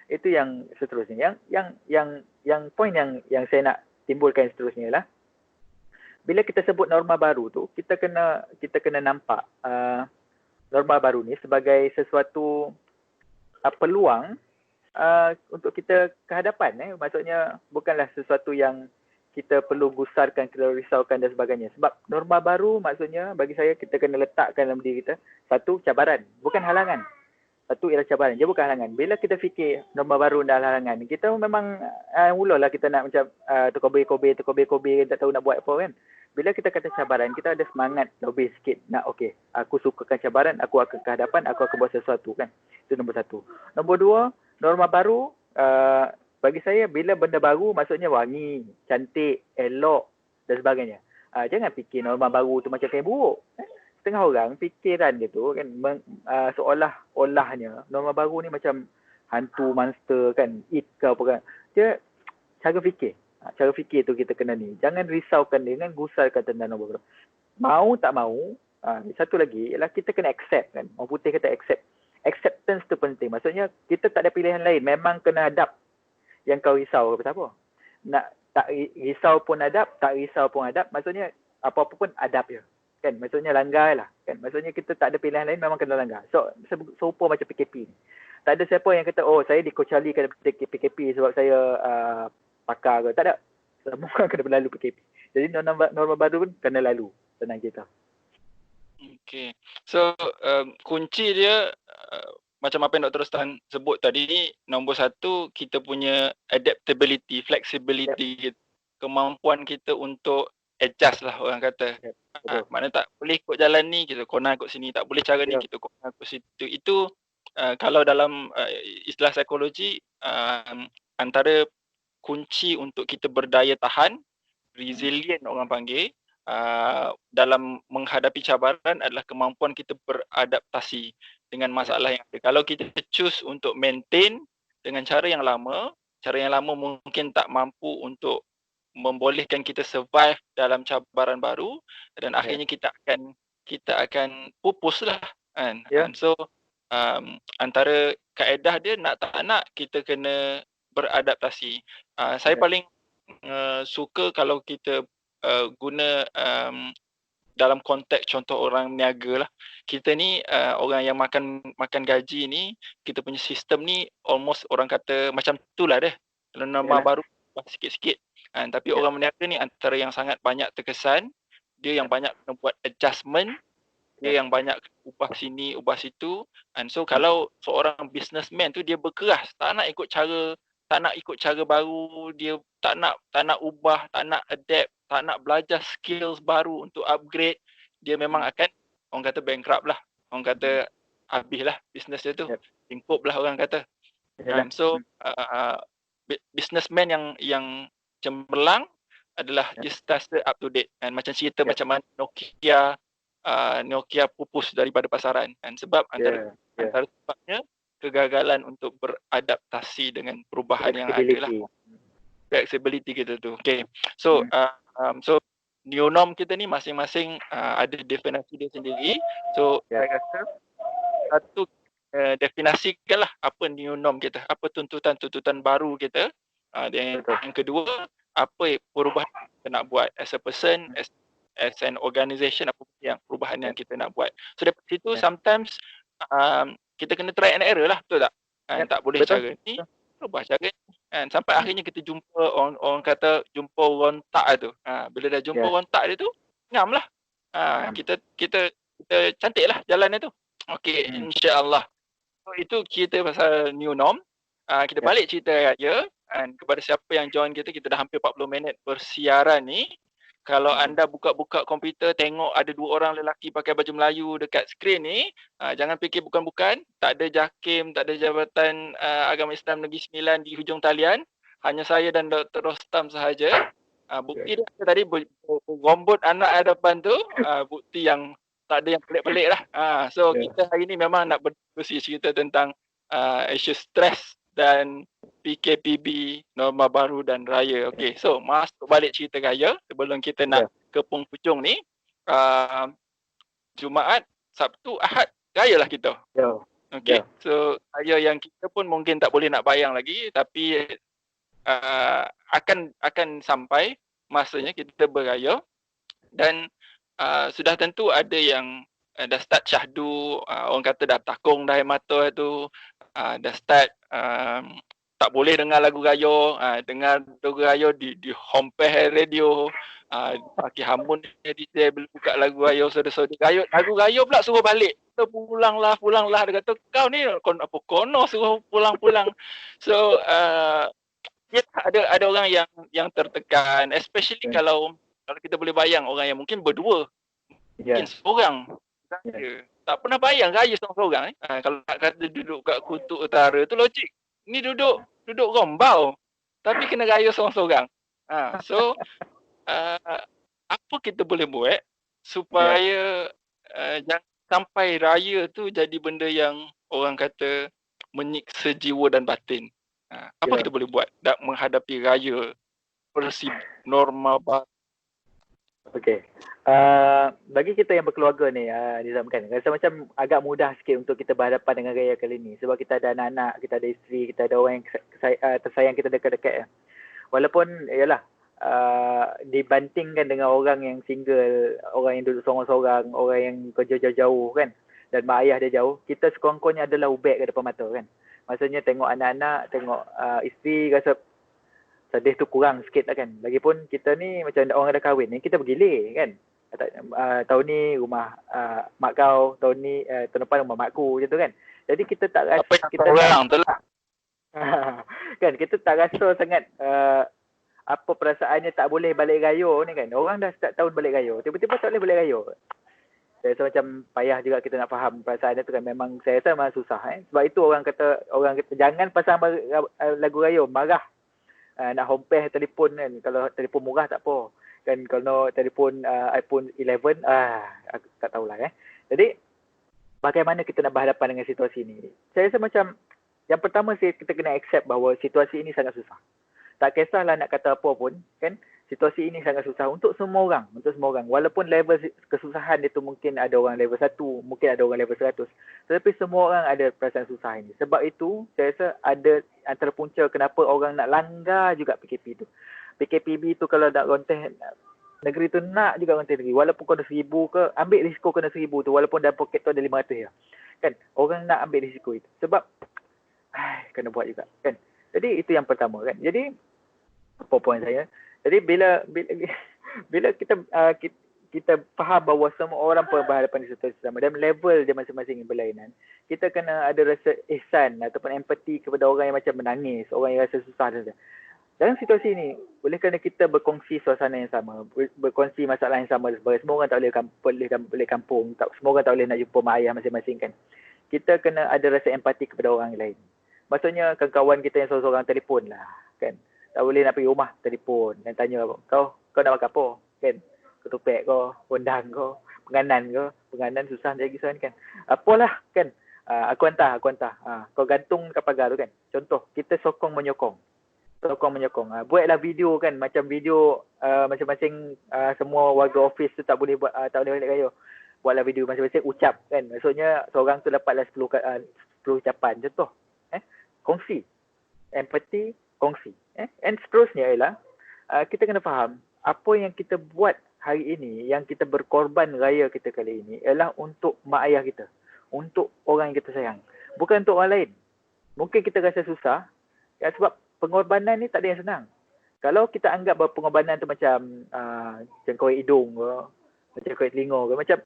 Itu yang seterusnya. Yang poin yang saya nak timbulkan seterusnya ialah bila kita sebut norma baru tu, kita kena nampak norma baru ni sebagai sesuatu peluang untuk kita ke hadapan. Maksudnya bukanlah sesuatu yang kita perlu gusarkan, kita risaukan dan sebagainya. Sebab norma baru maksudnya bagi saya kita kena letakkan dalam diri kita satu cabaran, bukan halangan. Satu ialah cabaran, dia bukan halangan. Bila kita fikir norma baru adalah halangan, kita memang mulalah kita nak macam terkobe-kobe, tak tahu nak buat apa kan. Bila kita kata cabaran, kita ada semangat lebih sikit. Nak aku sukakan cabaran, aku akan ke hadapan, aku akan buat sesuatu kan. Itu nombor satu. Nombor dua, norma baru bagi saya bila benda baru maksudnya wangi, cantik, elok dan sebagainya. Jangan fikir norma baru tu macam kain buruk. Setengah orang fikiran dia tu kan seolah-olahnya norma baru ni macam hantu monster kan, it ke apa kan. Dia cara fikir. Cara fikir tu kita kena ni. Jangan risaukan dia, jangan gusarkan tentang norma baru. Mau tak mau, satu lagi ialah kita kena accept kan. Orang putih kata accept. Acceptance tu penting. Maksudnya kita tak ada pilihan lain. Memang kena adapt. Yang kau risau pasal apa? Nak tak risau pun adapt, tak risau pun adapt. Maksudnya apa-apa pun adapt je. Kan? Maksudnya langgar lah. Kan? Maksudnya kita tak ada pilihan lain, memang kena langgar. So, serupa macam PKP ni. Tak ada siapa yang kata, saya dikecualikan PKP sebab saya pakar ke. Tak ada. Semua orang kena berlalu PKP. Jadi norma baru pun kena lalu. Tenang kita. Okay. So, kunci dia macam apa yang Dr. Rostan sebut tadi ni, nombor satu, kita punya adaptability, flexibility, kemampuan kita untuk adjust lah orang kata. Maknanya tak boleh ikut jalan ni, kita corner ikut sini. Tak boleh cara ni, kita corner ikut situ. Itu kalau dalam istilah psikologi, antara kunci untuk kita berdaya tahan, resilient orang panggil, dalam menghadapi cabaran adalah kemampuan kita beradaptasi dengan masalah yang ada. Kalau kita choose untuk maintain dengan cara yang lama mungkin tak mampu untuk membolehkan kita survive dalam cabaran baru dan akhirnya kita akan pupus lah kan. And so antara kaedah dia nak tak nak kita kena beradaptasi. Saya paling suka kalau kita guna dalam konteks contoh orang niaga lah. Kita ni orang yang makan gaji ni, kita punya sistem ni almost orang kata macam tu lah deh. Kalau norma baru sikit-sikit. Tapi orang berniaga ni antara yang sangat banyak terkesan, dia yang banyak kena buat adjustment, dia yang banyak ubah sini, ubah situ. And so kalau seorang businessman tu dia berkeras, tak nak ikut cara baru, dia tak nak ubah, tak nak adapt, tak nak belajar skills baru untuk upgrade, dia memang akan orang kata bankrupt lah. Orang kata habis lah business dia tu. Lingkup lah orang kata. So businessman yang cemerlang adalah dia sentiasa up to date. And macam cerita macam mana Nokia pupus daripada pasaran. And sebab antara sebabnya kegagalan untuk beradaptasi dengan perubahan yang ada lah. Flexibility kita tu. Okay. So new norm kita ni masing-masing ada definisi dia sendiri. So saya rasa satu definasikanlah apa new norm kita, apa tuntutan baru kita. Dan yang kedua, apa perubahan kita nak buat as a person, as an organisation, apa yang perubahan yang kita nak buat. So daripada situ sometimes kita kena try and error lah, betul tak? Tak boleh cara ni, ubah cara ni. Sampai akhirnya kita jumpa orang kata jumpa rontak tu. Bila dah jumpa rontak dia tu, ngam lah. Kita cantiklah jalan itu. Okey, insya-Allah. So, itu kita pasal new norm. Kita balik cerita raya, and kepada siapa yang join kita dah hampir 40 minit bersiaran ni. Kalau anda buka-buka komputer tengok ada 2 orang lelaki pakai baju Melayu dekat skrin ni, jangan fikir bukan-bukan. Tak ada JAKIM, tak ada Jabatan Agama Islam Negeri Sembilan di hujung talian. Hanya saya dan Dr. Rostam sahaja. Bukti dia tadi gombot anak hadapan tu, bukti yang tak ada yang pelik-pelik lah. So kita hari ni memang nak berdiskusi cerita tentang isu stres dan PKPB, norma baru dan raya. Okey, so masuk balik cerita raya sebelum kita nak ke penghujung ni. Jumaat, Sabtu, Ahad, raya lah kita. Okey, so raya yang kita pun mungkin tak boleh nak bayang lagi, tapi akan sampai masanya kita berraya, dan sudah tentu ada yang dah start syahdu, orang kata dah takung dah air mata tu, dah start tak boleh dengar lagu raya, dengar lagu raya di homepage radio, pakai hamun dia bila buka lagu raya saudara-saudara raya, lagu raya pula suruh balik. So, pulanglah. Dia kata kau ni apa kono suruh pulang. So ada orang yang tertekan, especially kalau kita boleh bayang orang yang mungkin berdua, mungkin seorang. Tak pernah bayang raya seorang-seorang ni. Kalau nak kata duduk kat kutub utara tu logik. Ni duduk rombau tapi kena raya seorang-seorang. So apa kita boleh buat supaya jangan sampai raya tu jadi benda yang orang kata menyiksa jiwa dan batin. Apa kita boleh buat nak menghadapi raya versi norma baru? Okey. Bagi kita yang berkeluarga ni, Nizam, kan, rasa macam agak mudah sikit untuk kita berhadapan dengan raya kali ni. Sebab kita ada anak-anak, kita ada isteri, kita ada orang yang tersayang kita dekat-dekat. Walaupun, yalah, dibandingkan dengan orang yang single, orang yang duduk seorang-seorang, orang yang kerja jauh-jauh kan, dan mak ayah dia jauh, kita sekurang-kurangnya adalah ubek ke depan mata kan. Maksudnya tengok anak-anak, tengok isteri, rasa sedih tu kurang sikit lah kan. Lagipun kita ni macam orang dah kahwin ni, kita bergilir kan. Tahun ni rumah mak kau, tahun ni tahun depan rumah mak aku macam tu kan. Jadi kita tak rasa kita orang tu lah. kan, kita tak rasa sangat apa perasaannya tak boleh balik raya ni kan. Orang dah start tahun balik raya, tiba-tiba tak boleh balik raya. Saya rasa macam payah juga kita nak faham perasaan tu kan. Memang saya rasa memang susah Sebab itu orang kata jangan pasang lagu raya, marah. Nak homepage telefon kan, kalau telefon murah tak apa kan, kalau telefon iPhone 11 aku tak tahulah Jadi bagaimana kita nak berhadapan dengan situasi ni? Saya rasa macam yang pertama kita kena accept bahawa situasi ini sangat susah. Tak kisahlah nak kata apa pun kan, situasi ini sangat susah untuk semua orang. Walaupun level kesusahan itu mungkin ada orang level 1, mungkin ada orang level 100. Tetapi semua orang ada perasaan susah ini. Sebab itu saya rasa ada antara punca kenapa orang nak langgar juga PKP itu. PKPB itu kalau nak konteks negeri tu nak juga konteks negeri. Walaupun kena 1,000 ke, ambil risiko kena 1,000 tu. Walaupun dalam poket tu ada 500 ya. Kan? Orang nak ambil risiko itu. Sebab kena buat juga kan. Jadi itu yang pertama kan. Jadi apa poin saya? Jadi bila kita faham bahawa semua orang pun berhadapan di situasi sama dan level dia masing-masing berlainan, kita kena ada rasa ihsan ataupun empati kepada orang yang macam menangis, orang yang rasa susah saja. Dalam situasi ini, boleh kerana kita berkongsi suasana yang sama, berkongsi masalah yang sama, semua orang tak boleh kampung, semua orang tak boleh nak jumpa mak ayah masing-masing kan. Kita kena ada rasa empati kepada orang lain. Maksudnya kawan-kawan kita yang seorang-seorang telefon lah kan. Tak boleh nak pergi rumah, telefon dan tanya kau nak makan apa kan, ketupek kau, rendang kau, penganan susah lagi sekarang kan, apalah kan, aku hantar kau gantung kat pagar tu kan. Contoh, kita sokong menyokong, buatlah video kan, macam video masing-masing semua warga office tu tak boleh balik raya, buatlah video masing-masing ucap kan. Maksudnya seorang tu dapatlah 10 ucapan contoh. Kongsi, empati, kongsi. And seterusnya ialah kita kena faham apa yang kita buat hari ini, yang kita berkorban raya kita kali ini ialah untuk mak ayah kita, untuk orang yang kita sayang, bukan untuk orang lain. Mungkin kita rasa susah sebab pengorbanan ni tak ada yang senang. Kalau kita anggap bahawa pengorbanan tu macam cengkoi hidung ke, Macam kulit telinga ke, macam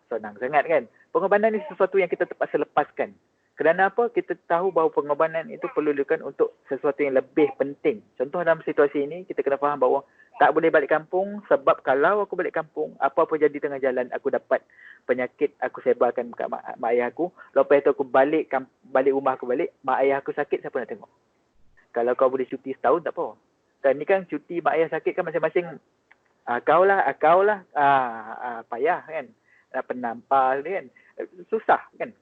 senang sangat kan. Pengorbanan ni sesuatu yang kita terpaksa lepaskan. Kerana apa? Kita tahu bahawa pengorbanan itu perlu dilakukan untuk sesuatu yang lebih penting. Contoh dalam situasi ini, kita kena faham bahawa tak boleh balik kampung sebab kalau aku balik kampung, apa-apa jadi tengah jalan, aku dapat penyakit, aku sebarkan kat mak ayah aku. Lepas itu aku balik rumah aku balik, mak ayah aku sakit, siapa nak tengok? Kalau kau boleh cuti setahun, tak apa. Kan ni kan cuti mak ayah sakit kan masing-masing, kau lah, payah kan. Nak penampal kan. Susah kan.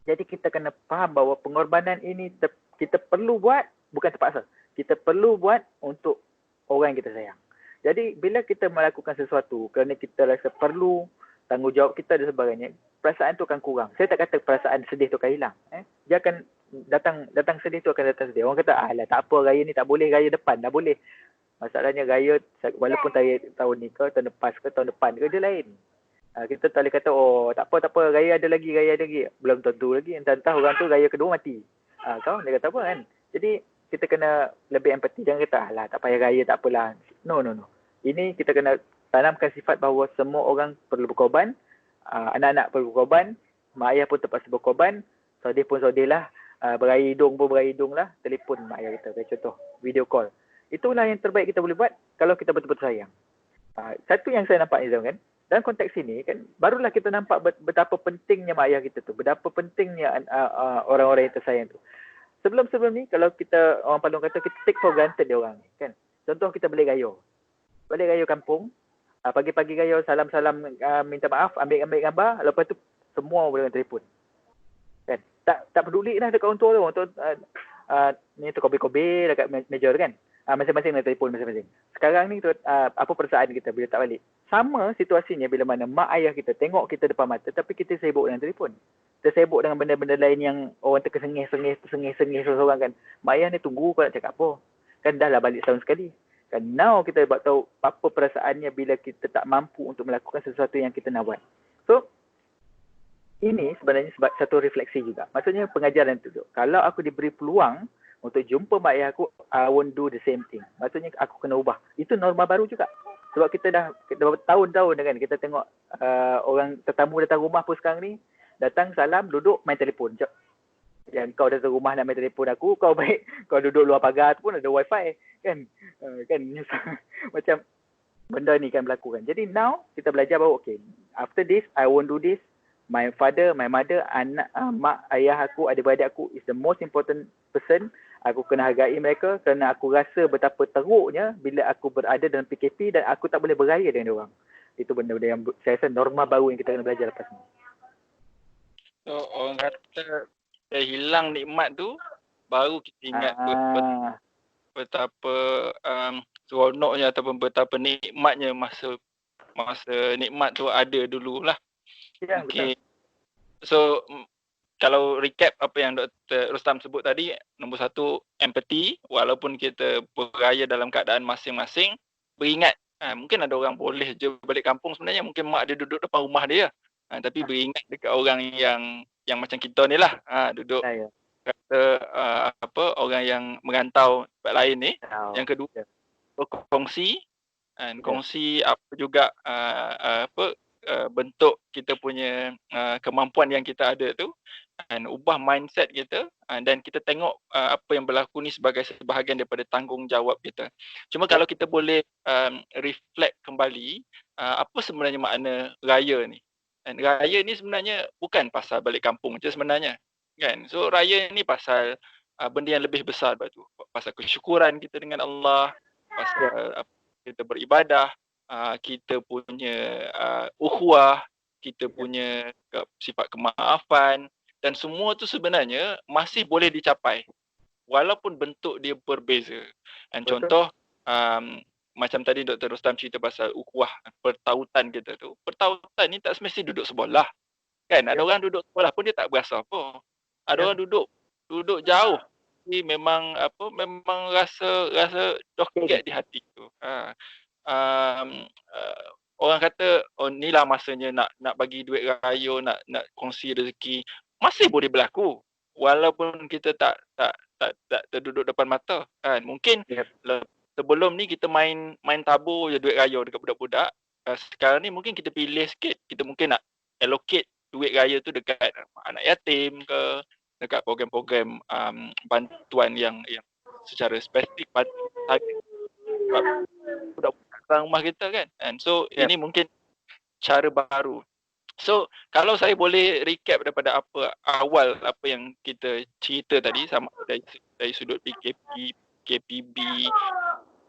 Jadi kita kena faham bahawa pengorbanan ini kita perlu buat, bukan terpaksa. Kita perlu buat untuk orang yang kita sayang. Jadi bila kita melakukan sesuatu kerana kita rasa perlu, tanggungjawab kita dan sebagainya, perasaan tu akan kurang. Saya tak kata perasaan sedih tu akan hilang. Dia akan datang sedih tu akan datang sedih. Orang kata, alah tak apa, raya ni tak boleh, raya depan dah boleh. Masalahnya raya, walaupun tahun ni ke, tahun lepas ke, tahun depan ke, dia lain. Kita tak boleh kata, oh tak apa, raya ada lagi. Belum tentu lagi. Entah orang tu raya kedua mati. Kau dia kata apa kan. Jadi kita kena lebih empati. Jangan kata, alah tak payah raya, tak apalah. No. Ini kita kena tanamkan sifat bahawa semua orang perlu berkorban. Anak-anak perlu berkorban. Mak ayah pun terpaksa berkorban. Saudih pun saudih lah. Beraya hidung pun beraya hidung lah. Telefon mak ayah kita. Contoh, video call. Itulah yang terbaik kita boleh buat kalau kita betul-betul sayang. Satu yang saya nampak Nizam kan, dalam konteks ini kan, barulah kita nampak betapa pentingnya mak ayah kita tu, betapa pentingnya orang-orang yang tersayang tu. Sebelum ni, kalau kita, orang Palung kata, kita take for granted dia orang kan. Contoh kita balik gayo kampung, pagi-pagi gayo, salam-salam, minta maaf, ambil gambar, lepas tu semua boleh dengan telefon kan. Tak peduli lah dekat orang tua tu, ni tu kobe-kobe dekat meja kan. Masing-masing dengan telefon masing-masing. Sekarang ni apa perasaan kita bila tak balik? Sama situasinya bila mana mak ayah kita tengok kita depan mata tapi kita sibuk dengan telefon. Kita sibuk dengan benda-benda lain yang orang terkesengih-sengih seorang kan. Mak ayah ni tunggu kau nak cakap apa. Kan dah lah balik setahun sekali. Kan now kita buat tahu apa perasaannya bila kita tak mampu untuk melakukan sesuatu yang kita nak buat. So, ini sebenarnya sebab satu refleksi juga. Maksudnya pengajaran tu. Kalau aku diberi peluang untuk jumpa mak ayah aku, I won't do the same thing. Maksudnya aku kena ubah. Itu norma baru juga. Sebab kita dah tahun-tahun kan, kita tengok orang tetamu datang rumah pun sekarang ni, datang salam, duduk, main telefon. Yang kau datang rumah nak main telefon aku, kau baik, kau duduk luar pagar tu pun ada wifi. Kan? Macam benda ni kan berlaku kan. Jadi now, kita belajar bahawa, okay, after this, I won't do this. My father, my mother, anak, mak, ayah aku, adik-beradik aku is the most important person. Aku kena hargai mereka kerana aku rasa betapa teruknya bila aku berada dalam PKP dan aku tak boleh beraya dengan diorang. Itu benda-benda yang saya rasa norma baru yang kita kena belajar lepas ni. So, orang kata hilang nikmat tu, baru kita ingat betapa seronoknya ataupun betapa nikmatnya masa nikmat tu ada dululah. Ya, okay. So, kalau recap apa yang Dr. Rustam sebut tadi, nombor satu, empathy. Walaupun kita beraya dalam keadaan masing-masing, beringat. Mungkin ada orang boleh je balik kampung sebenarnya, mungkin mak dia duduk depan rumah dia. Tapi beringat dekat orang yang macam kita ni lah. Duduk kata orang yang merantau tempat lain ni. Yang kedua, berkongsi. Kongsi apa juga bentuk kita punya kemampuan yang kita ada tu, dan ubah mindset kita, dan kita tengok apa yang berlaku ni sebagai sebahagian daripada tanggungjawab kita. Cuma kalau kita boleh reflect kembali apa sebenarnya makna raya ni. Dan raya ni sebenarnya bukan pasal balik kampung je sebenarnya kan. So raya ni pasal benda yang lebih besar daripada tu. Pasal kesyukuran kita dengan Allah, pasal kita beribadah, kita punya ukhuwah, kita punya sifat kemaafan, dan semua tu sebenarnya masih boleh dicapai walaupun bentuk dia berbeza. Dan contoh macam tadi Dr. Rustam cerita pasal ukhuwah, pertautan kita tu. Pertautan ni tak semesti duduk sebelah. Kan? Ada orang duduk sebelah pun dia tak berasa apa. Ada orang duduk jauh. Ni memang rasa doket di hati tu. Orang kata inilah masanya nak bagi duit raya, nak kongsi rezeki, masih boleh berlaku walaupun kita tak terduduk depan mata kan. Mungkin sebelum ni kita main tabur je duit raya dekat budak-budak, sekarang ni mungkin kita pilih sikit, kita mungkin nak allocate duit raya tu dekat anak yatim ke, dekat program-program bantuan yang secara spesifik pada sebab budak dalam rumah kita kan. And so Yep. ini mungkin cara baru. So kalau saya boleh recap daripada awal apa yang kita cerita tadi, sama dari sudut PKP, KPB,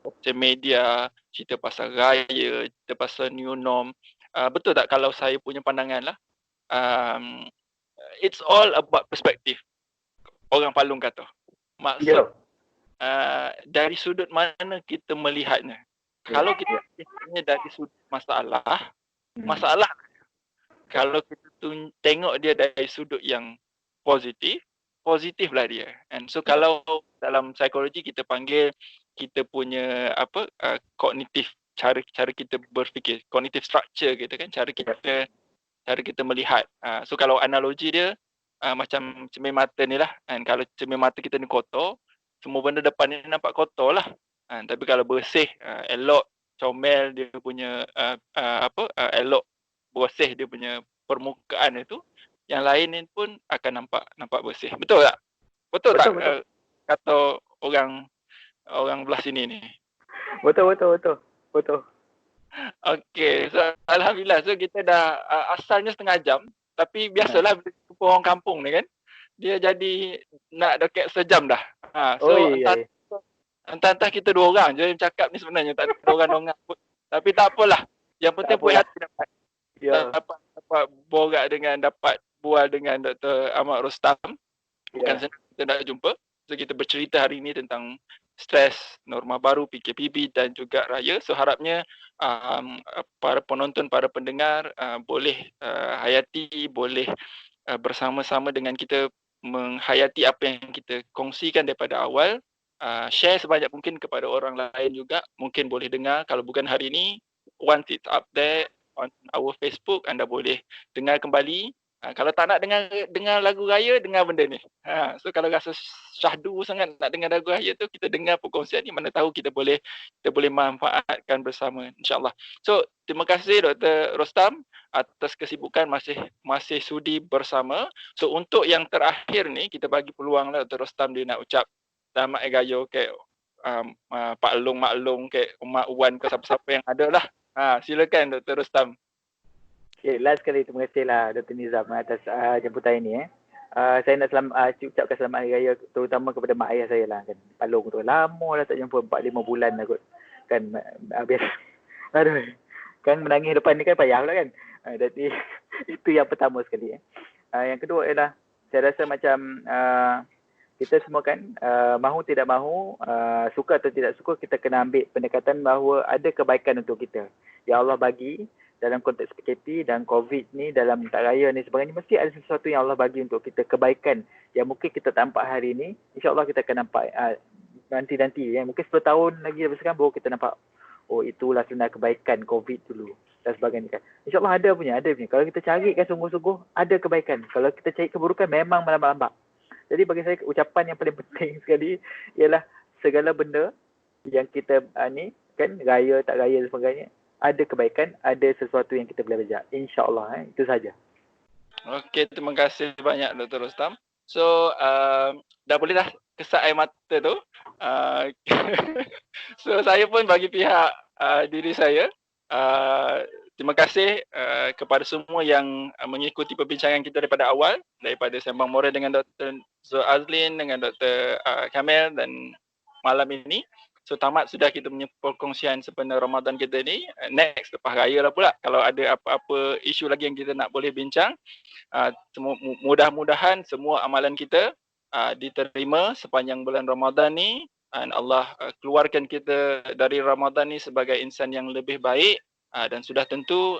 social media, cerita pasal raya, cerita pasal new norm. Betul tak kalau saya punya pandangan lah, it's all about perspektif. Orang Palung kata. Maksud dari sudut mana kita melihatnya. Kalau kita lihatnya dari sudut masalah, masalah. Kalau kita tengok dia dari sudut yang positiflah dia. And so kalau dalam psikologi kita panggil kita punya kognitif, cara kita berfikir, cognitive structure gitu kan, cara kita melihat. So kalau analogi dia macam cermin mata ni lah. And kalau cermin mata kita ni kotor, semua benda depan ni nampak kotor lah. Tapi kalau bersih, elok, comel dia punya elok, bersih dia punya permukaan itu, yang lain ni pun akan nampak bersih. Betul tak? Betul. Kata orang belah sini ni. Betul. Okey, so alhamdulillah. So kita dah asalnya setengah jam, tapi biasalah bila jumpa orang kampung ni kan, dia jadi nak dekat sejam dah. So entah kita dua orang je yang cakap ni sebenarnya, tak ada orang-orang pun. Tapi tak apalah. Yang penting puas hati dapat. Dapat borak dapat bual dengan Dr. Ahmad Rostam. Bukan senang kita nak jumpa. So kita bercerita hari ini tentang stres, norma baru, PKPB dan juga raya. So harapnya para penonton, para pendengar boleh hayati, boleh bersama-sama dengan kita menghayati apa yang kita kongsikan daripada awal. Share sebanyak mungkin kepada orang lain juga. Mungkin boleh dengar, kalau bukan hari ini, once it's up there on our Facebook, anda boleh dengar kembali. Kalau tak nak dengar lagu raya, dengar benda ni. So kalau rasa syahdu sangat nak dengar lagu raya tu, kita dengar perkongsian ni, mana tahu kita boleh manfaatkan bersama, insyaAllah. So terima kasih Dr. Rostam atas kesibukan masih sudi bersama. So untuk yang terakhir ni, kita bagi peluang lah Dr. Rostam dia nak ucap selamat hari raya ke Pak Long, Mak Long ke Mak Wan ke siapa-siapa yang ada lah. Silakan Dr. Rostam. Okay, last kali terima kasihlah Dr. Nizam atas jemputan ini. Saya nak ucapkan selamat hari raya terutama kepada mak ayah saya lah kan. Palung tu lama dah tak jumpa, 4-5 bulan dah kot. Kan habis aduh. Kan menangis depan ni kan payah pula kan. Jadi itu yang pertama sekali. Yang kedua ialah saya rasa macam kita semua kan mahu tidak mahu, suka atau tidak suka, kita kena ambil pendekatan bahawa ada kebaikan untuk kita. Ya Allah bagi dalam konteks PKP dan COVID ni, dalam tak raya ni sebagainya, mesti ada sesuatu yang Allah bagi untuk kita, kebaikan yang mungkin kita tak nampak hari ni, insya-Allah kita akan nampak nanti ya. Mungkin 10 tahun lagi dari sekarang baru kita nampak, oh itulah sebenarnya kebaikan COVID dulu dan sebagainya kan. InsyaAllah ada punya. Kalau kita cari kan sungguh-sungguh, ada kebaikan. Kalau kita cari keburukan, memang melambat-lambat. Jadi bagi saya ucapan yang paling penting sekali ialah segala benda yang kita ni kan, raya tak raya dan sebagainya, ada kebaikan, ada sesuatu yang kita boleh belajar. InsyaAllah itu saja. Okey, terima kasih banyak Dr. Rostam. So dah boleh dah kesat air mata tu. So saya pun bagi pihak diri saya, terima kasih kepada semua yang mengikuti perbincangan kita daripada awal, daripada Sembang Moral dengan Dr. Zul Azlin, dengan Dr. Kamil dan malam ini. So tamat sudah kita punya perkongsian sepenuh Ramadan kita ni. Next lepas raya lah pula, kalau ada apa-apa isu lagi yang kita nak boleh bincang. Mudah-mudahan semua amalan kita diterima sepanjang bulan Ramadan ni, dan Allah keluarkan kita dari Ramadan ni sebagai insan yang lebih baik, dan sudah tentu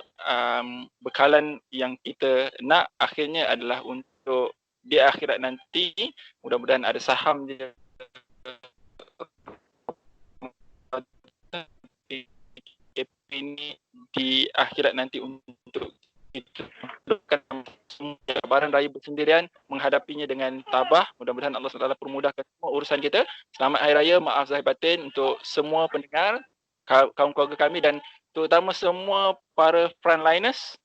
bekalan yang kita nak akhirnya adalah untuk di akhirat nanti. Mudah-mudahan ada saham dia ini di akhirat nanti untuk kita cabaran raya bersendirian, menghadapinya dengan tabah. Mudah-mudahan Allah SWT permudahkan semua urusan kita. Selamat Hari Raya, maaf zahir batin untuk semua pendengar, kaum keluarga kami, dan terutama semua para frontliners,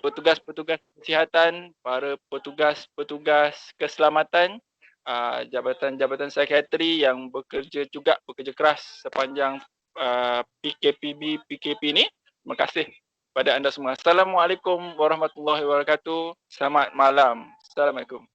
petugas-petugas kesihatan, para petugas-petugas keselamatan, jabatan-jabatan psikiatri yang bekerja keras sepanjang PKP ni. Terima kasih pada anda semua. Assalamualaikum warahmatullahi wabarakatuh. Selamat malam. Assalamualaikum.